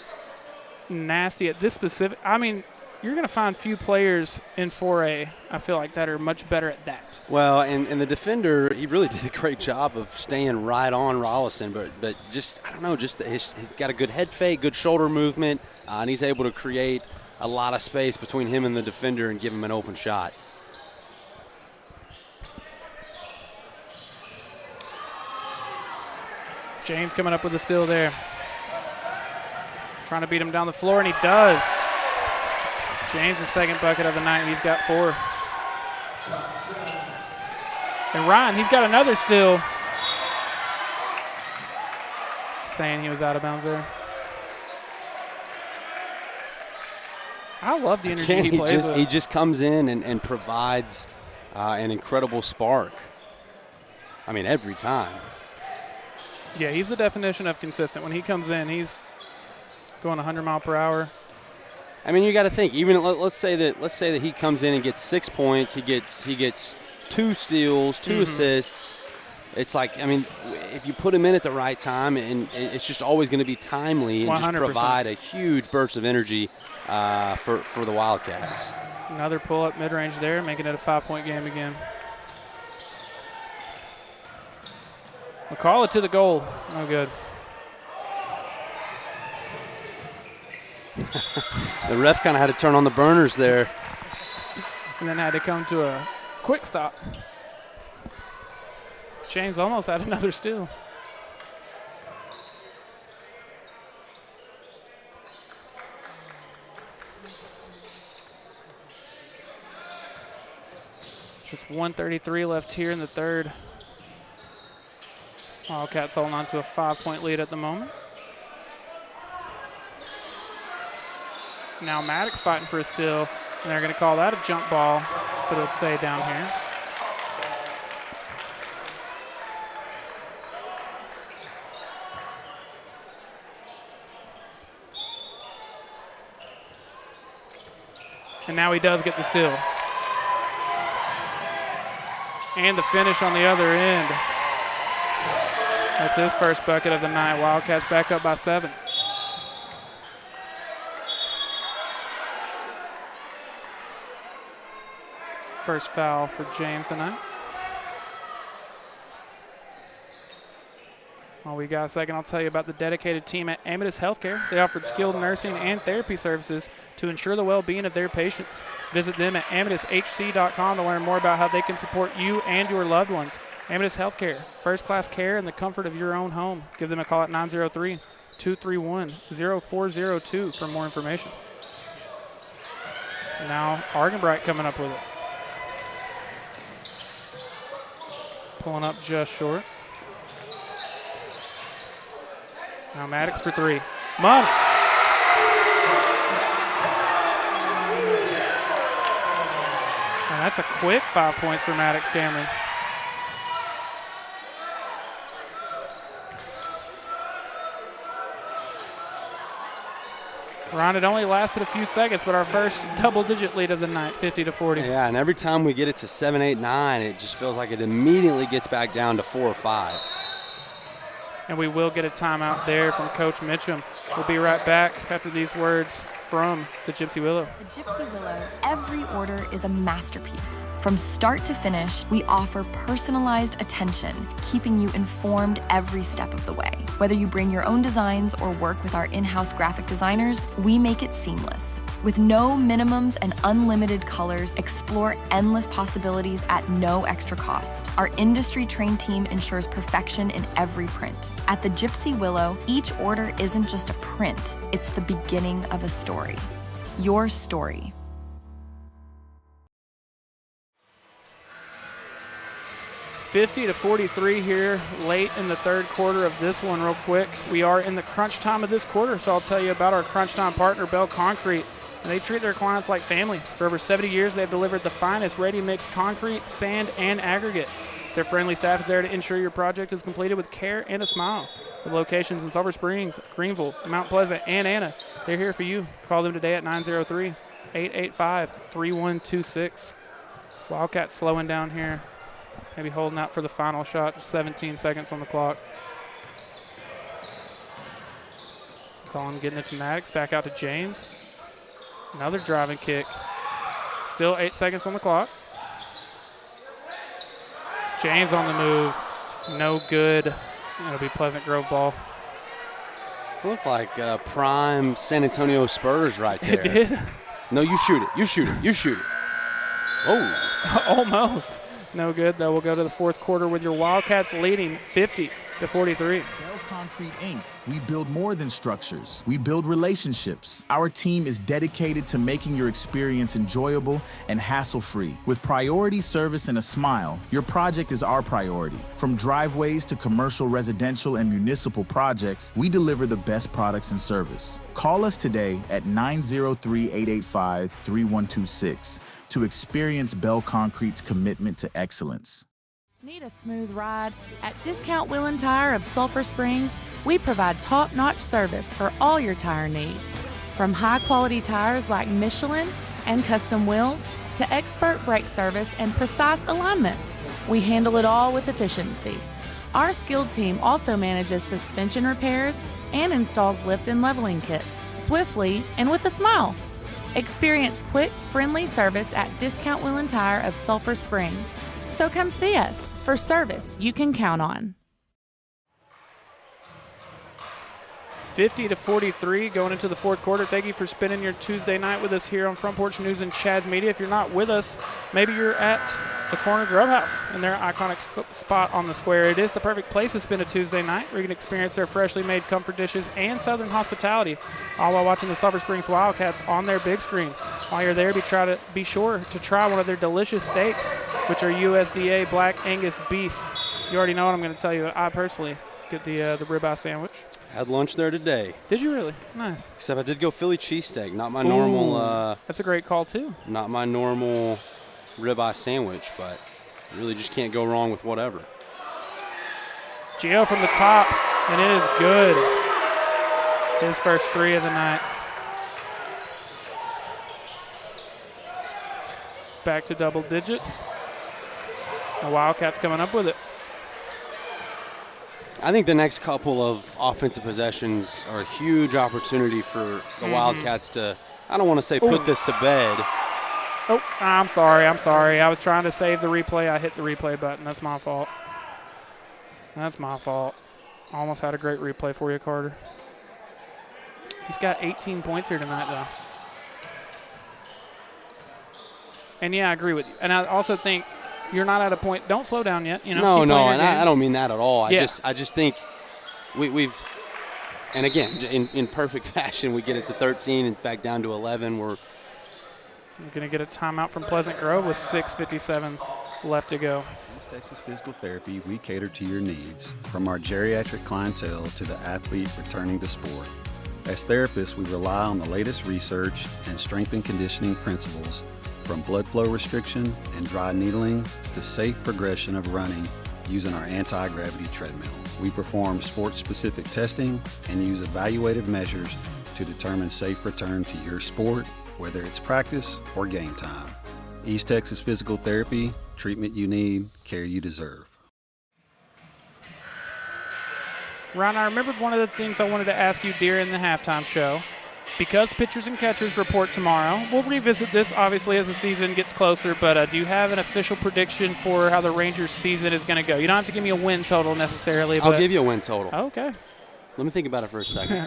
nasty at this specific. I mean, you're going to find few players in 4A, I feel like, that are much better at that. Well, and the defender, he really did a great job of staying right on Rollison, but just, I don't know, just he's got a good head fake, good shoulder movement, and he's able to create a lot of space between him and the defender and give him an open shot. James coming up with a steal there. Trying to beat him down the floor, and he does. James' second bucket of the night. He's got 4. And Ryan, he's got another steal. Saying he was out of bounds there. I love the energy he plays with. He just comes in and provides an incredible spark. I mean, every time. Yeah, he's the definition of consistent. When he comes in, he's going 100 mile per hour. I mean, you got to think. Even let's say that he comes in and gets 6 points. He gets 2 steals, 2 assists. It's like, I mean, if you put him in at the right time, and it's just always going to be timely and 100%. just provide a huge burst of energy for the Wildcats. Another pull-up mid-range there, making it a 5-point game again. McCall it to the goal. No good. The ref kind of had to turn on the burners there. And then had to come to a quick stop. James almost had another steal. Just 1:33 left here in the third. Wildcats holding on to a 5-point lead at the moment. Now Maddox fighting for a steal, and they're going to call that a jump ball, but it'll stay down here. And now he does get the steal. And the finish on the other end. That's his first bucket of the night. Wildcats back up by 7. First foul for James tonight. While we got a second, I'll tell you about the dedicated team at Amethyst Healthcare. They offered skilled nursing and therapy services to ensure the well-being of their patients. Visit them at amethyst.com to learn more about how they can support you and your loved ones. Amethyst Healthcare, first-class care in the comfort of your own home. Give them a call at 903-231-0402 for more information. Now Argenbright coming up with it. Pulling up just short. Now Maddox for 3. Munn. And that's a quick 5 points for Maddox Cameron. Ron, it only lasted a few seconds, but our first double-digit lead of the night, 50-40. Yeah, and every time we get it to 7, 8, 9, it just feels like it immediately gets back down to 4 or 5. And we will get a timeout there from Coach Mitchum. We'll be right back after these words from the Gypsy Willow. The Gypsy Willow, every order is a masterpiece. From start to finish, we offer personalized attention, keeping you informed every step of the way. Whether you bring your own designs or work with our in-house graphic designers, we make it seamless. With no minimums and unlimited colors, explore endless possibilities at no extra cost. Our industry-trained team ensures perfection in every print. At the Gypsy Willow, each order isn't just a print, it's the beginning of a story. Your story. $50-43 here late in the third quarter of this one. Real quick, we are in the crunch time of this quarter, so I'll tell you about our crunch time partner, Bell Concrete. And they treat their clients like family. For over 70 years, they've delivered the finest ready-mix concrete, sand, and aggregate. Their friendly staff is there to ensure your project is completed with care and a smile. With locations in Sulphur Springs, Greenville, Mount Pleasant, and Anna, they're here for you. Call them today at 903-885-3126. Wildcats slowing down here. Maybe holding out for the final shot. 17 seconds on the clock. Colin getting it to Maddox. Back out to James. Another driving kick. Still 8 seconds on the clock. James on the move. No good. It'll be Pleasant Grove ball. Looked like prime San Antonio Spurs right there. It did? No, you shoot it. You shoot it. You shoot it. Oh. Almost. No good, though. We'll go to the fourth quarter with your Wildcats leading 50-43. Concrete Inc. We build more than structures. We build relationships. Our team is dedicated to making your experience enjoyable and hassle-free. With priority service and a smile, your project is our priority. From driveways to commercial, residential, and municipal projects, we deliver the best products and service. Call us today at 903-885-3126 to experience Bell Concrete's commitment to excellence. Need a smooth ride? At Discount Wheel and Tire of Sulphur Springs, we provide top-notch service for all your tire needs. From high-quality tires like Michelin and custom wheels to expert brake service and precise alignments, we handle it all with efficiency. Our skilled team also manages suspension repairs and installs lift and leveling kits swiftly and with a smile. Experience quick, friendly service at Discount Wheel and Tire of Sulphur Springs. So come see us for service you can count on. 50-43 going into the fourth quarter. Thank you for spending your Tuesday night with us here on Front Porch News and Txhsbb Media. If you're not with us, maybe you're at the Corner Grub House in their iconic spot on the square. It is the perfect place to spend a Tuesday night where you can experience their freshly made comfort dishes and Southern hospitality, all while watching the Sulphur Springs Wildcats on their big screen. While you're there, be sure to try one of their delicious steaks, which are USDA Black Angus beef. You already know what I'm going to tell you. I personally get the ribeye sandwich. Had lunch there today. Did you really? Nice. Except I did go Philly cheesesteak, not my normal. That's a great call too. Not my normal ribeye sandwich, but you really just can't go wrong with whatever. Gio from the top, and it is good. His first 3 of the night. Back to double digits. The Wildcats coming up with it. I think the next couple of offensive possessions are a huge opportunity for the Wildcats to, I don't want to say put this to bed. Oh, I'm sorry. I was trying to save the replay. I hit the replay button. That's my fault. Almost had a great replay for you, Carter. He's got 18 points here tonight, though. And, yeah, I agree with you. And I also think you're not at a point. Don't slow down yet. You know, No, and I don't mean that at all. Yeah. I just think we've, and again, in perfect fashion, we get it to 13 and back down to 11. We're going to get a timeout from Pleasant Grove with 6:57 left to go. East Texas Physical Therapy, we cater to your needs, from our geriatric clientele to the athlete returning to sport. As therapists, we rely on the latest research and strength and conditioning principles, from blood flow restriction and dry needling to safe progression of running using our anti-gravity treadmill. We perform sport-specific testing and use evaluative measures to determine safe return to your sport, whether it's practice or game time. East Texas Physical Therapy, treatment you need, care you deserve. Ron, I remembered one of the things I wanted to ask you during the halftime show. Because pitchers and catchers report tomorrow, we'll revisit this obviously as the season gets closer, but do you have an official prediction for how the Rangers season is going to go? You don't have to give me a win total necessarily. I'll give you a win total. Okay. Let me think about it for a second.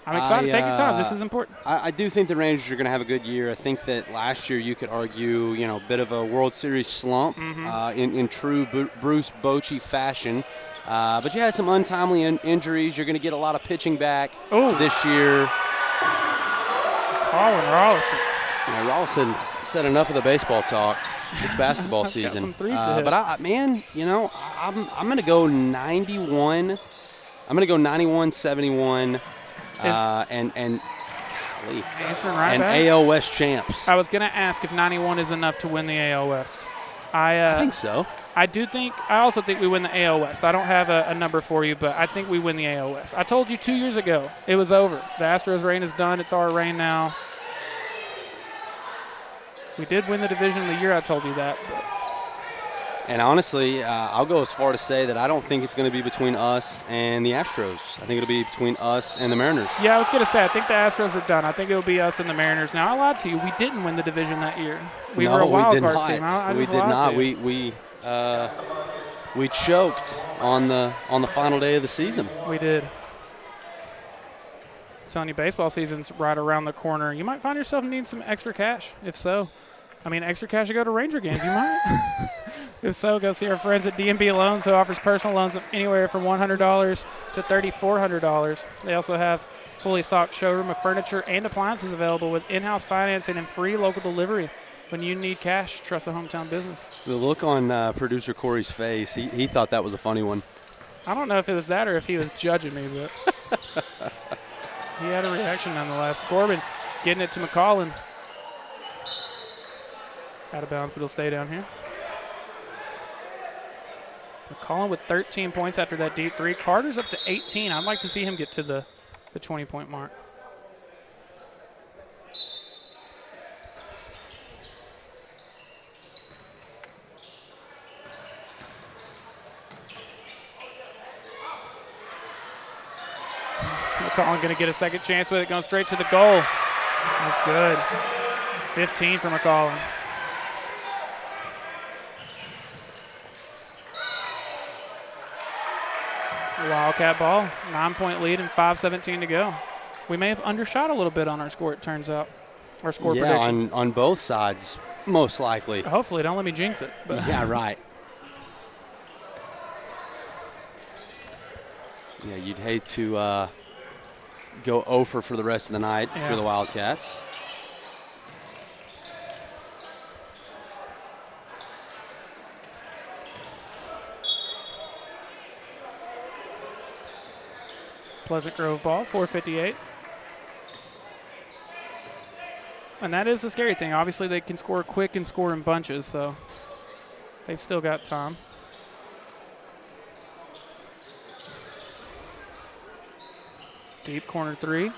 I'm excited. Take your time. This is important. I do think the Rangers are going to have a good year. I think that last year you could argue, a bit of a World Series slump in true Bruce Bochy fashion. But you had some untimely injuries. You're going to get a lot of pitching back this year. Colin Rollison. Rollison said enough of the baseball talk. It's basketball season. Got some threes to hit. But I'm going to go 91. I'm going to go 91-71. And golly, answering right and back. AL West champs. I was going to ask if 91 is enough to win the AL West. I think so. I also think we win the AL West. I don't have a number for you, but I think we win the AL West. I told you 2 years ago it was over. The Astros' reign is done. It's our reign now. We did win the division the year I told you that. But. And honestly, I'll go as far to say that I don't think it's going to be between us and the Astros. I think it'll be between us and the Mariners. Yeah, I was going to say, I think the Astros are done. I think it'll be us and the Mariners. Now, I lied to you. We didn't win the division that year. We were a wild card team. We did not. We choked on the final day of the season. We did. I'm telling you, baseball season's right around the corner. You might find yourself needing some extra cash. If so, extra cash to go to Ranger games. You might. If so, go see our friends at D&B Loans, who offers personal loans of anywhere from $100 to $3,400. They also have fully stocked showroom of furniture and appliances available with in-house financing and free local delivery. When you need cash, trust a hometown business. The look on producer Corey's face, he thought that was a funny one. I don't know if it was that or if he was judging me, but he had a reaction nonetheless. Corbin getting it to McCollin. Out of bounds, but he'll stay down here. McCollin with 13 points after that deep three. Carter's up to 18. I'd like to see him get to the 20-point mark. McCollum going to get a second chance with it, going straight to the goal. That's good. 15 for McCollum. Wildcat ball, 9-point lead and 5:17 to go. We may have undershot a little bit on our score, it turns out. Our score prediction. Yeah, on both sides, most likely. Hopefully, don't let me jinx it. But yeah, right. Yeah, you'd hate to go 0 for the rest of the night for the Wildcats. Pleasant Grove ball, 4:58. And that is the scary thing. Obviously, they can score quick and score in bunches, so they've still got time. Deep corner 3.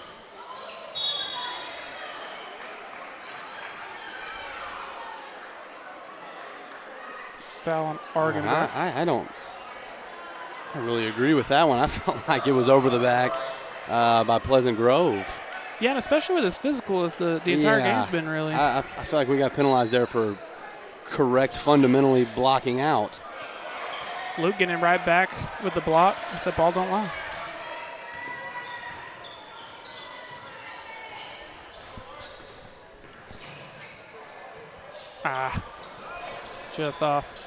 Foul on Argon. I don't really agree with that one. I felt like it was over the back by Pleasant Grove. Yeah, and especially with as physical as the entire game's been, really. I feel like we got penalized there for correct fundamentally blocking out. Luke getting right back with the block. He said ball don't lie. Just off.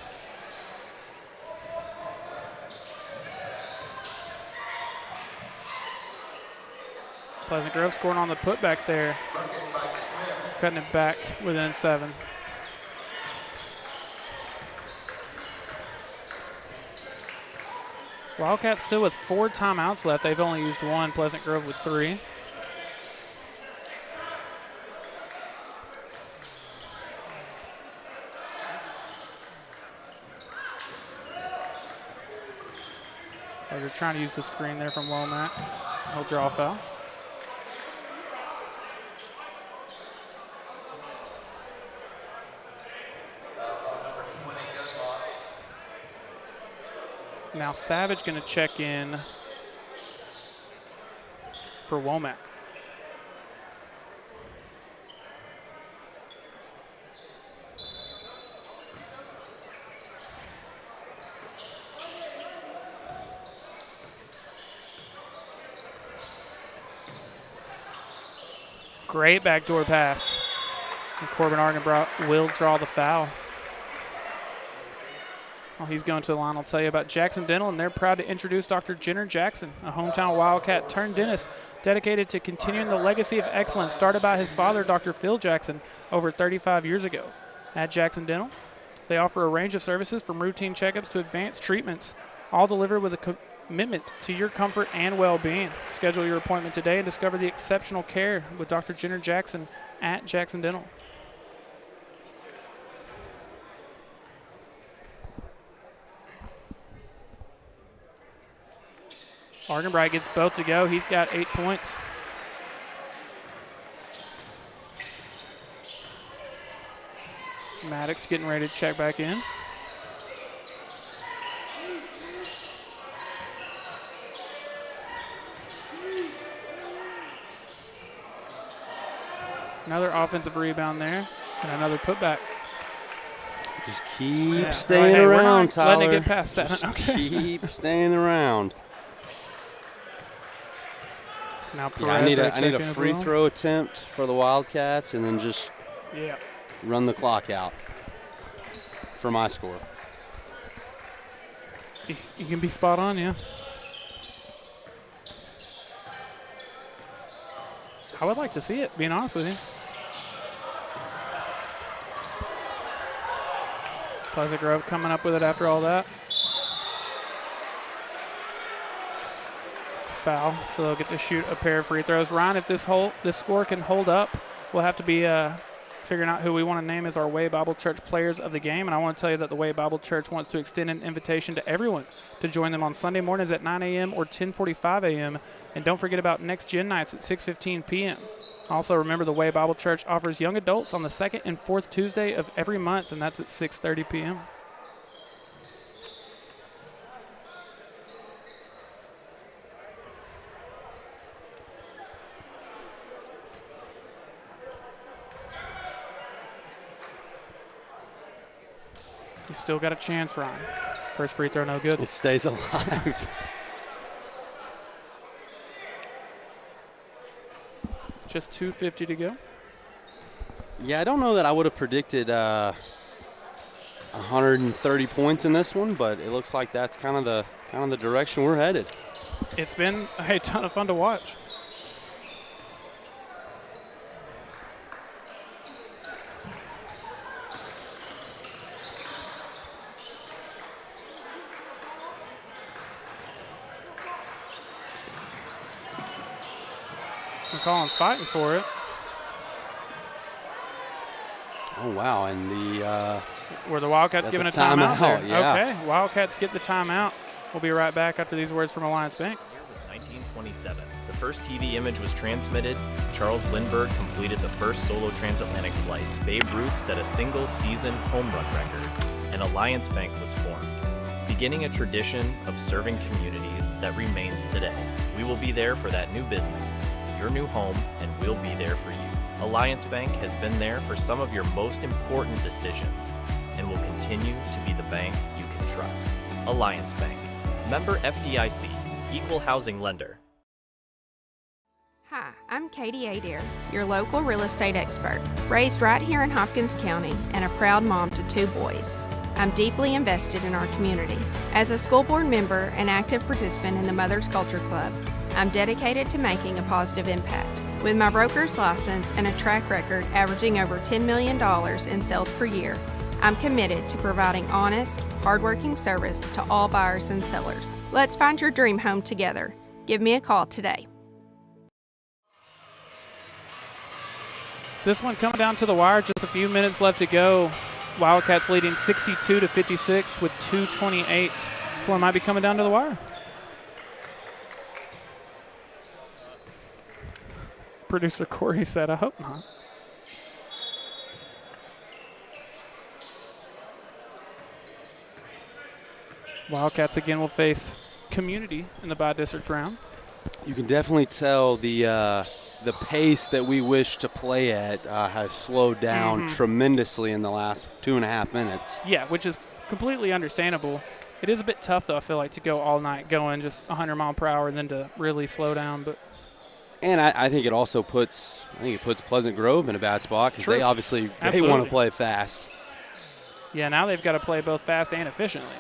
Pleasant Grove scoring on the putback there. Cutting it back within 7. Wildcats still with 4 timeouts left. They've only used 1. Pleasant Grove with 3. They're trying to use the screen there from Womack. He'll draw a foul. Now Savage going to check in for Womack. Great backdoor pass. And Corbin Argan will draw the foul. While he's going to the line, I'll tell you about Jackson Dental, and they're proud to introduce Dr. Jenner Jackson, a hometown Wildcat turned dentist dedicated to continuing the legacy of excellence started by his father, Dr. Phil Jackson, over 35 years ago. At Jackson Dental, they offer a range of services from routine checkups to advanced treatments, all delivered with a commitment to your comfort and well-being. Schedule your appointment today and discover the exceptional care with Dr. Jenner Jackson at Jackson Dental. Argenbright gets both to go. He's got 8 points. Maddox getting ready to check back in. Another offensive rebound there, and another putback. Just keep staying around, Tyler. Letting it get past that. Just okay. keep staying around. Now I need a free throw attempt for the Wildcats, and then just run the clock out for my score. You can be spot on, yeah. I would like to see it, being honest with you. Pleasant Grove coming up with it after all that. Foul, so they'll get to shoot a pair of free throws. Ryan, if this score can hold up, we'll have to be figuring out who we want to name as our Way Bible Church players of the game. And I want to tell you that the Way Bible Church wants to extend an invitation to everyone to join them on Sunday mornings at 9 a.m. or 10:45 a.m. And don't forget about Next Gen nights at 6:15 p.m. Also, remember the Way Bible Church offers young adults on the 2nd and 4th Tuesday of every month, and that's at 6:30 p.m. You still got a chance, Ryan. First free throw, no good. It stays alive. Just 2:50 to go. Yeah, I don't know that I would have predicted 130 points in this one, but it looks like that's kind of the direction we're headed. It's been a ton of fun to watch. McCollum's fighting for it. Oh, wow, and were the Wildcats given a timeout there? Yeah. Okay, Wildcats get the timeout. We'll be right back after these words from Alliance Bank. The year was 1927. The first TV image was transmitted. Charles Lindbergh completed the first solo transatlantic flight. Babe Ruth set a single-season home run record, and Alliance Bank was formed, beginning a tradition of serving communities that remains today. We will be there for that new business, your new home, and we'll be there for you. Alliance Bank has been there for some of your most important decisions and will continue to be the bank you can trust. Alliance Bank. Member FDIC. Equal housing lender. Hi, I'm Katie Adair, your local real estate expert, raised right here in Hopkins County and a proud mom to 2 boys. I'm deeply invested in our community. As a school board member and active participant in the Mothers Culture Club, I'm dedicated to making a positive impact. With my broker's license and a track record averaging over $10 million in sales per year, I'm committed to providing honest, hardworking service to all buyers and sellers. Let's find your dream home together. Give me a call today. This one coming down to the wire, just a few minutes left to go. Wildcats leading 62-56 with 2:28. This one might be coming down to the wire. Producer Corey said, I hope not. Wildcats again will face Community in the bi-district round. You can definitely tell the pace that we wish to play at has slowed down tremendously in the last 2.5 minutes. Yeah, which is completely understandable. It is a bit tough, though, I feel like, to go all night going just 100 mile per hour and then to really slow down. But And I think it also puts Pleasant Grove in a bad spot because they obviously they want to play fast. Yeah, now they've got to play both fast and efficiently.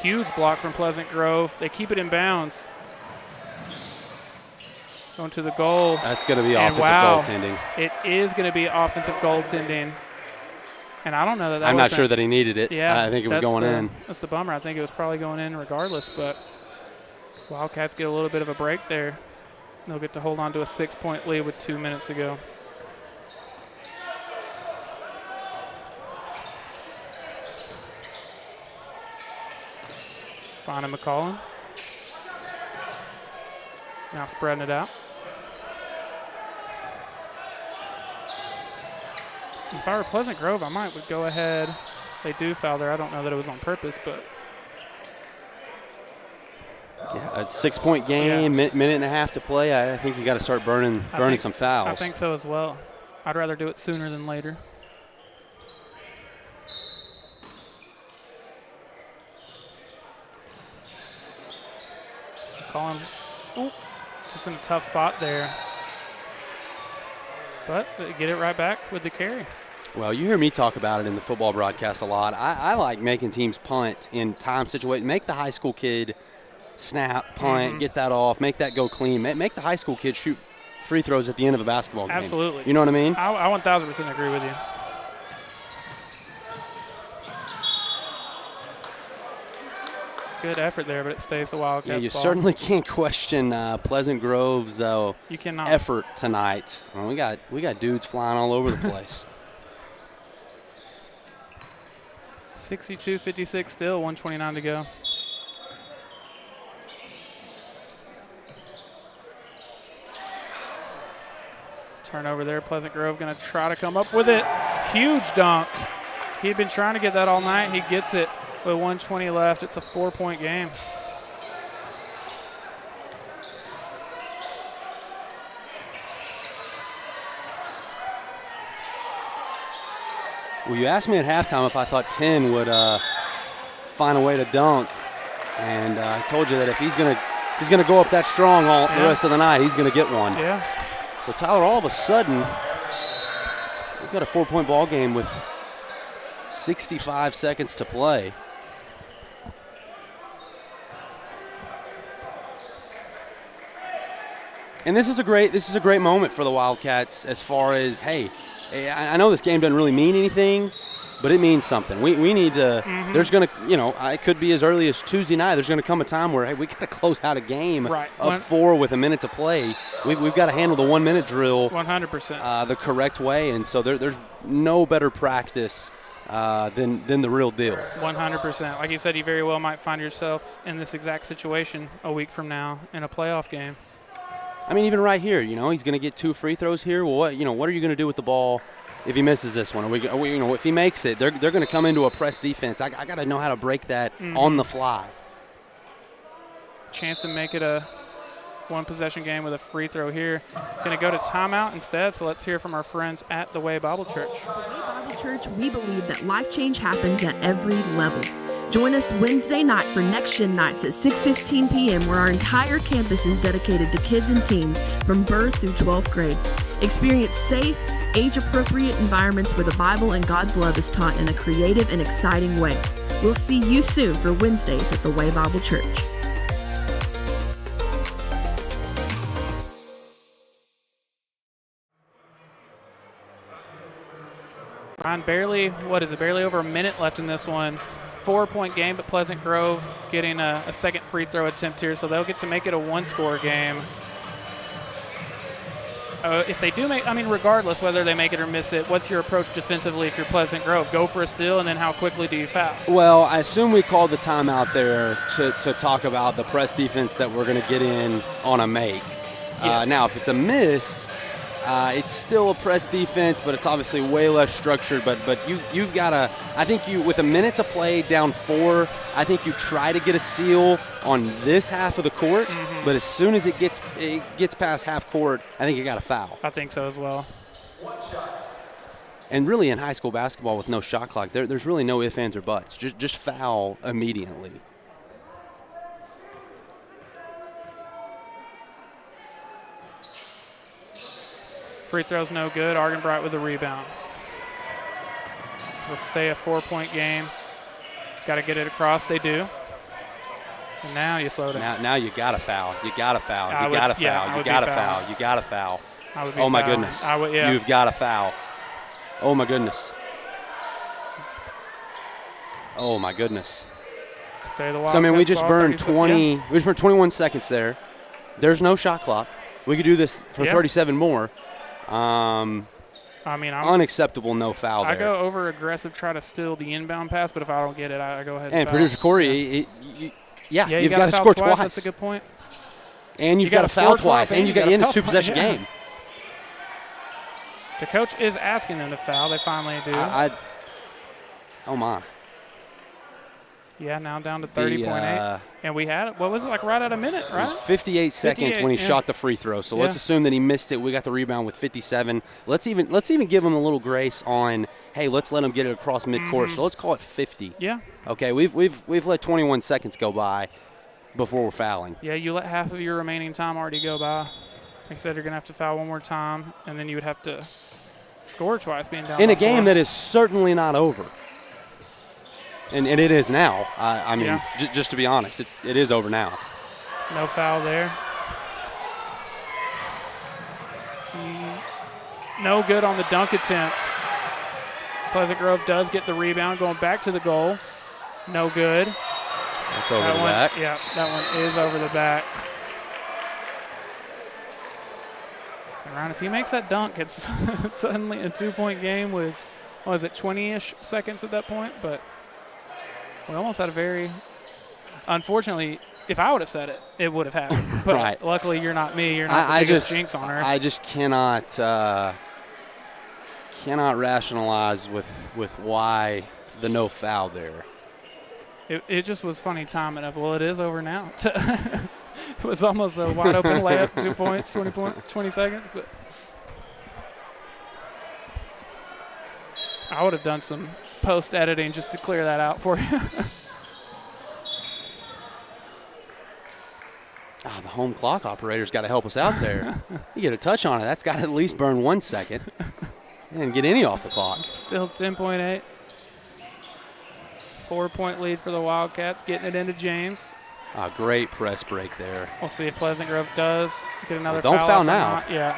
Huge block from Pleasant Grove. They keep it in bounds. Going to the goal. That's going to be offensive goaltending. It is going to be offensive goaltending. And I don't know that I'm not sure that he needed it. Yeah, I think it was going in. That's the bummer. I think it was probably going in regardless, but Wildcats get a little bit of a break there. They'll get to hold on to a 6-point lead with 2 minutes to go. Finding McCollum. Now spreading it out. If I were Pleasant Grove, I would go ahead. They do foul there. I don't know that it was on purpose, but. Yeah, it's a 6-point game, minute and a half to play. I think you got to start burning some fouls. I think so as well. I'd rather do it sooner than later. Colin, just in a tough spot there. But they get it right back with the carry. Well, you hear me talk about it in the football broadcast a lot. I like making teams punt in time situation. Make the high school kid snap, punt, get that off, make that go clean. Make the high school kid shoot free throws at the end of a basketball game. Absolutely. You know what I mean? I 1,000% agree with you. Good effort there, but it stays the Wildcats. Yeah, you ball. certainly can't question Pleasant Grove's you cannot. effort tonight. Well, we got dudes flying all over the place. 62-56 still, 1:29 to go. Turnover there. Pleasant Grove going to try to come up with it. Huge dunk. He'd been trying to get that all night. He gets it with 1:20 left. It's a 4-point game. Well, you asked me at halftime if I thought 10 would find a way to dunk, and I told you that if he's gonna go up that strong the rest of the night, he's gonna get one. Yeah. So Tyler, all of a sudden, we've got a 4-point ball game with 65 seconds to play. And this is a great moment for the Wildcats as far as, hey, I know this game doesn't really mean anything, but it means something. We need to there's going to, it could be as early as Tuesday night. There's going to come a time where, hey, we got to close out a game up 4 with a minute to play. We've got to handle the 1-minute drill 100%. The correct way, and so there's no better practice than the real deal. 100%. Like you said, you very well might find yourself in this exact situation a week from now in a playoff game. I mean, even right here, he's going to get 2 free throws here. Well, what are you going to do with the ball if he misses this one? If he makes it, they're going to come into a press defense. I got to know how to break that on the fly. Chance to make it a 1-possession game with a free throw here. Going to go to timeout instead, so let's hear from our friends at the Way Bible Church. At the Way Bible Church, we believe that life change happens at every level. Join us Wednesday night for Next Gen Nights at 6:15 p.m. where our entire campus is dedicated to kids and teens from birth through 12th grade. Experience safe, age-appropriate environments where the Bible and God's love is taught in a creative and exciting way. We'll see you soon for Wednesdays at the Way Bible Church. Ryan, barely over a minute left in this one. 4-point game, but Pleasant Grove getting a second free throw attempt here, so they'll get to make it a 1-score game. If they do regardless whether they make it or miss it, what's your approach defensively if you're Pleasant Grove? Go for a steal, and then how quickly do you foul? Well, I assume we called the timeout there to talk about the press defense that we're going to get in on a make. Yes. Now, if it's a miss, it's still a press defense, but it's obviously way less structured. But you've got to – I think with a minute to play down 4, I think you try to get a steal on this half of the court. But as soon as it gets past half court, I think you got to foul. I think so as well. And really in high school basketball with no shot clock, there's really no ifs, ands, or buts. Just foul immediately. Free throw's no good. Argenbright with the rebound. So it'll stay a 4-point game. Got to get it across. They do. And now you slow down. Now you got to foul. You got to foul. You got to foul. You got to foul. You got to foul. Oh, my goodness. You've got to foul. Oh, my goodness. Oh, my goodness. Stay the Wildcats. So, we just burned 20. We just burned 21 seconds there. There's no shot clock. We could do this for 37 more. Unacceptable no foul there. I go over aggressive, try to steal the inbound pass, but if I don't get it, I go ahead and foul. And producer Corey, you've got to foul score twice. twice. That's a good point. And you've got to foul twice, and you got in a 2-possession game. The coach is asking them to foul. They finally do. Oh my. Yeah, now down to 30.8. And we had it, right at a minute, right? It was 58 seconds when he shot the free throw. So let's assume that he missed it. We got the rebound with 57. Let's even give him a little grace on, hey, let's let him get it across midcourt. So let's call it 50. Yeah. Okay, we've let 21 seconds go by before we're fouling. Yeah, you let half of your remaining time already go by. Like I said, you're going to have to foul one more time, and then you would have to score twice being down in by a game 4. that is certainly not over. And it is now. Just to be honest, it is over now. No foul there. No good on the dunk attempt. Pleasant Grove does get the rebound, going back to the goal. No good. That's over the back. Yeah, that one is over the back. And Ryan, if he makes that dunk, it's suddenly a 2-point game with, 20-ish seconds at that point, but we almost had a very – unfortunately, if I would have said it, it would have happened. But luckily you're not me. You're not the biggest jinx on earth. I just cannot rationalize with why the no foul there. It just was funny timing of, it is over now. It was almost a wide-open layup, 2 points, 20 seconds. But I would have done some post editing just to clear that out for you. The home clock operator's got to help us out there. You get a touch on it. That's got to at least burn 1 second. And get any off the clock. Still 10.8. 4-point lead for the Wildcats, getting it into James. Great press break there. We'll see if Pleasant Grove does get another foul. Don't foul now. Not. Yeah,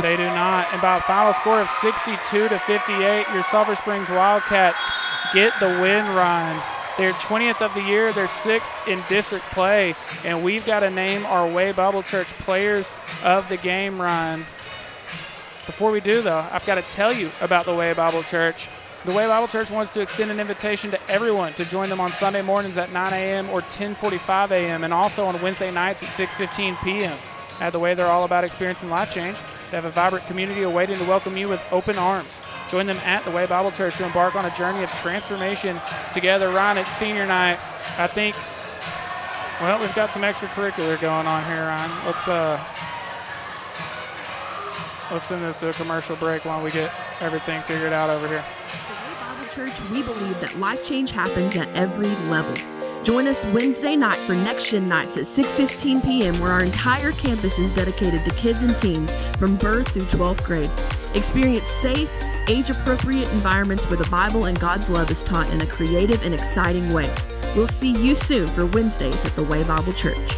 they do not. And by a final score of 62-58, your Sulphur Springs Wildcats get the win, Ryan. They're 20th of the year. They're 6th in district play. And we've got to name our Way Bible Church players of the game, Ryan. Before we do, though, I've got to tell you about the Way Bible Church. The Way Bible Church wants to extend an invitation to everyone to join them on Sunday mornings at 9 a.m. or 10:45 a.m. and also on Wednesday nights at 6:15 p.m. At the Way, they're all about experiencing life change. They have a vibrant community awaiting to welcome you with open arms. Join them at the Way Bible Church to embark on a journey of transformation together. Ryan, it's senior night. I think, well, we've got some extracurricular going on here, Ryan. Let's send this to a commercial break while we get everything figured out over here. Church, we believe that life change happens at every level. Join us Wednesday night for Next Gen Nights at 6:15 p.m. where our entire campus is dedicated to kids and teens from birth through 12th grade. Experience safe, age-appropriate environments where the Bible and God's love is taught in a creative and exciting way. We'll see you soon for Wednesdays at the Way Bible Church.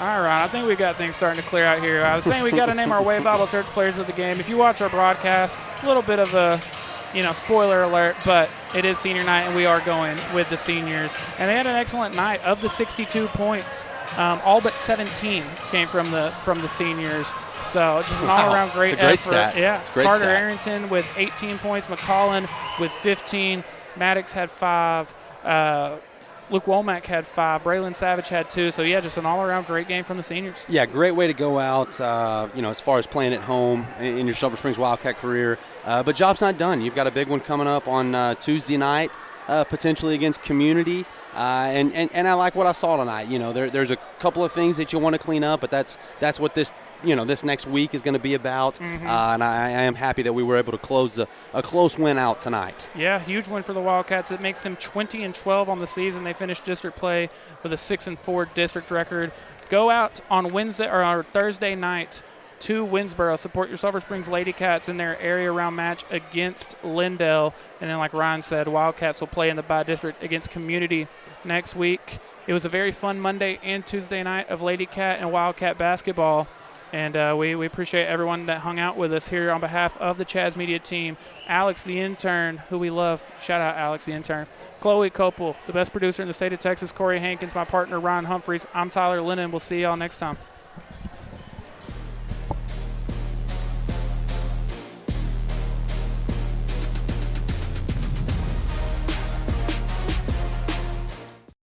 All right, I think we got things starting to clear out here. I was saying we got to name our Way Bible Church players of the game. If you watch our broadcast, a little bit of a, spoiler alert, but it is senior night, and we are going with the seniors. And they had an excellent night. Of the 62 points, all but 17 came from the seniors. So just an all-around great effort. It's a great stat. Yeah, it's a great Carter stat. Arrington with 18 points, McCollin with 15, Maddox had 5. Luke Womack had 5. Braylon Savage had 2. So, yeah, just an all-around great game from the seniors. Yeah, great way to go out, as far as playing at home in your Sulphur Springs Wildcat career. But job's not done. You've got a big one coming up on Tuesday night, potentially against Community. And I like what I saw tonight. There's a couple of things that you want to clean up, but that's what this next week is going to be about. Mm-hmm. And I am happy that we were able to close a close win out tonight. Yeah, huge win for the Wildcats. It makes them 20-12 on the season. They finished district play with a 6-4 district record. Go out on Thursday night to Winsboro. Support your Sulphur Springs Lady Cats in their area round match against Lindale. And then, like Ryan said, Wildcats will play in the bi-district against Community next week. It was a very fun Monday and Tuesday night of Lady Cat and Wildcat basketball. And we appreciate everyone that hung out with us here on behalf of the Txhsbb Media team. Alex, the intern, who we love. Shout out, Alex, the intern. Chloe Copel, the best producer in the state of Texas. Corey Hankins, my partner, Ron Humphreys. I'm Tyler Lennon. We'll see y'all next time.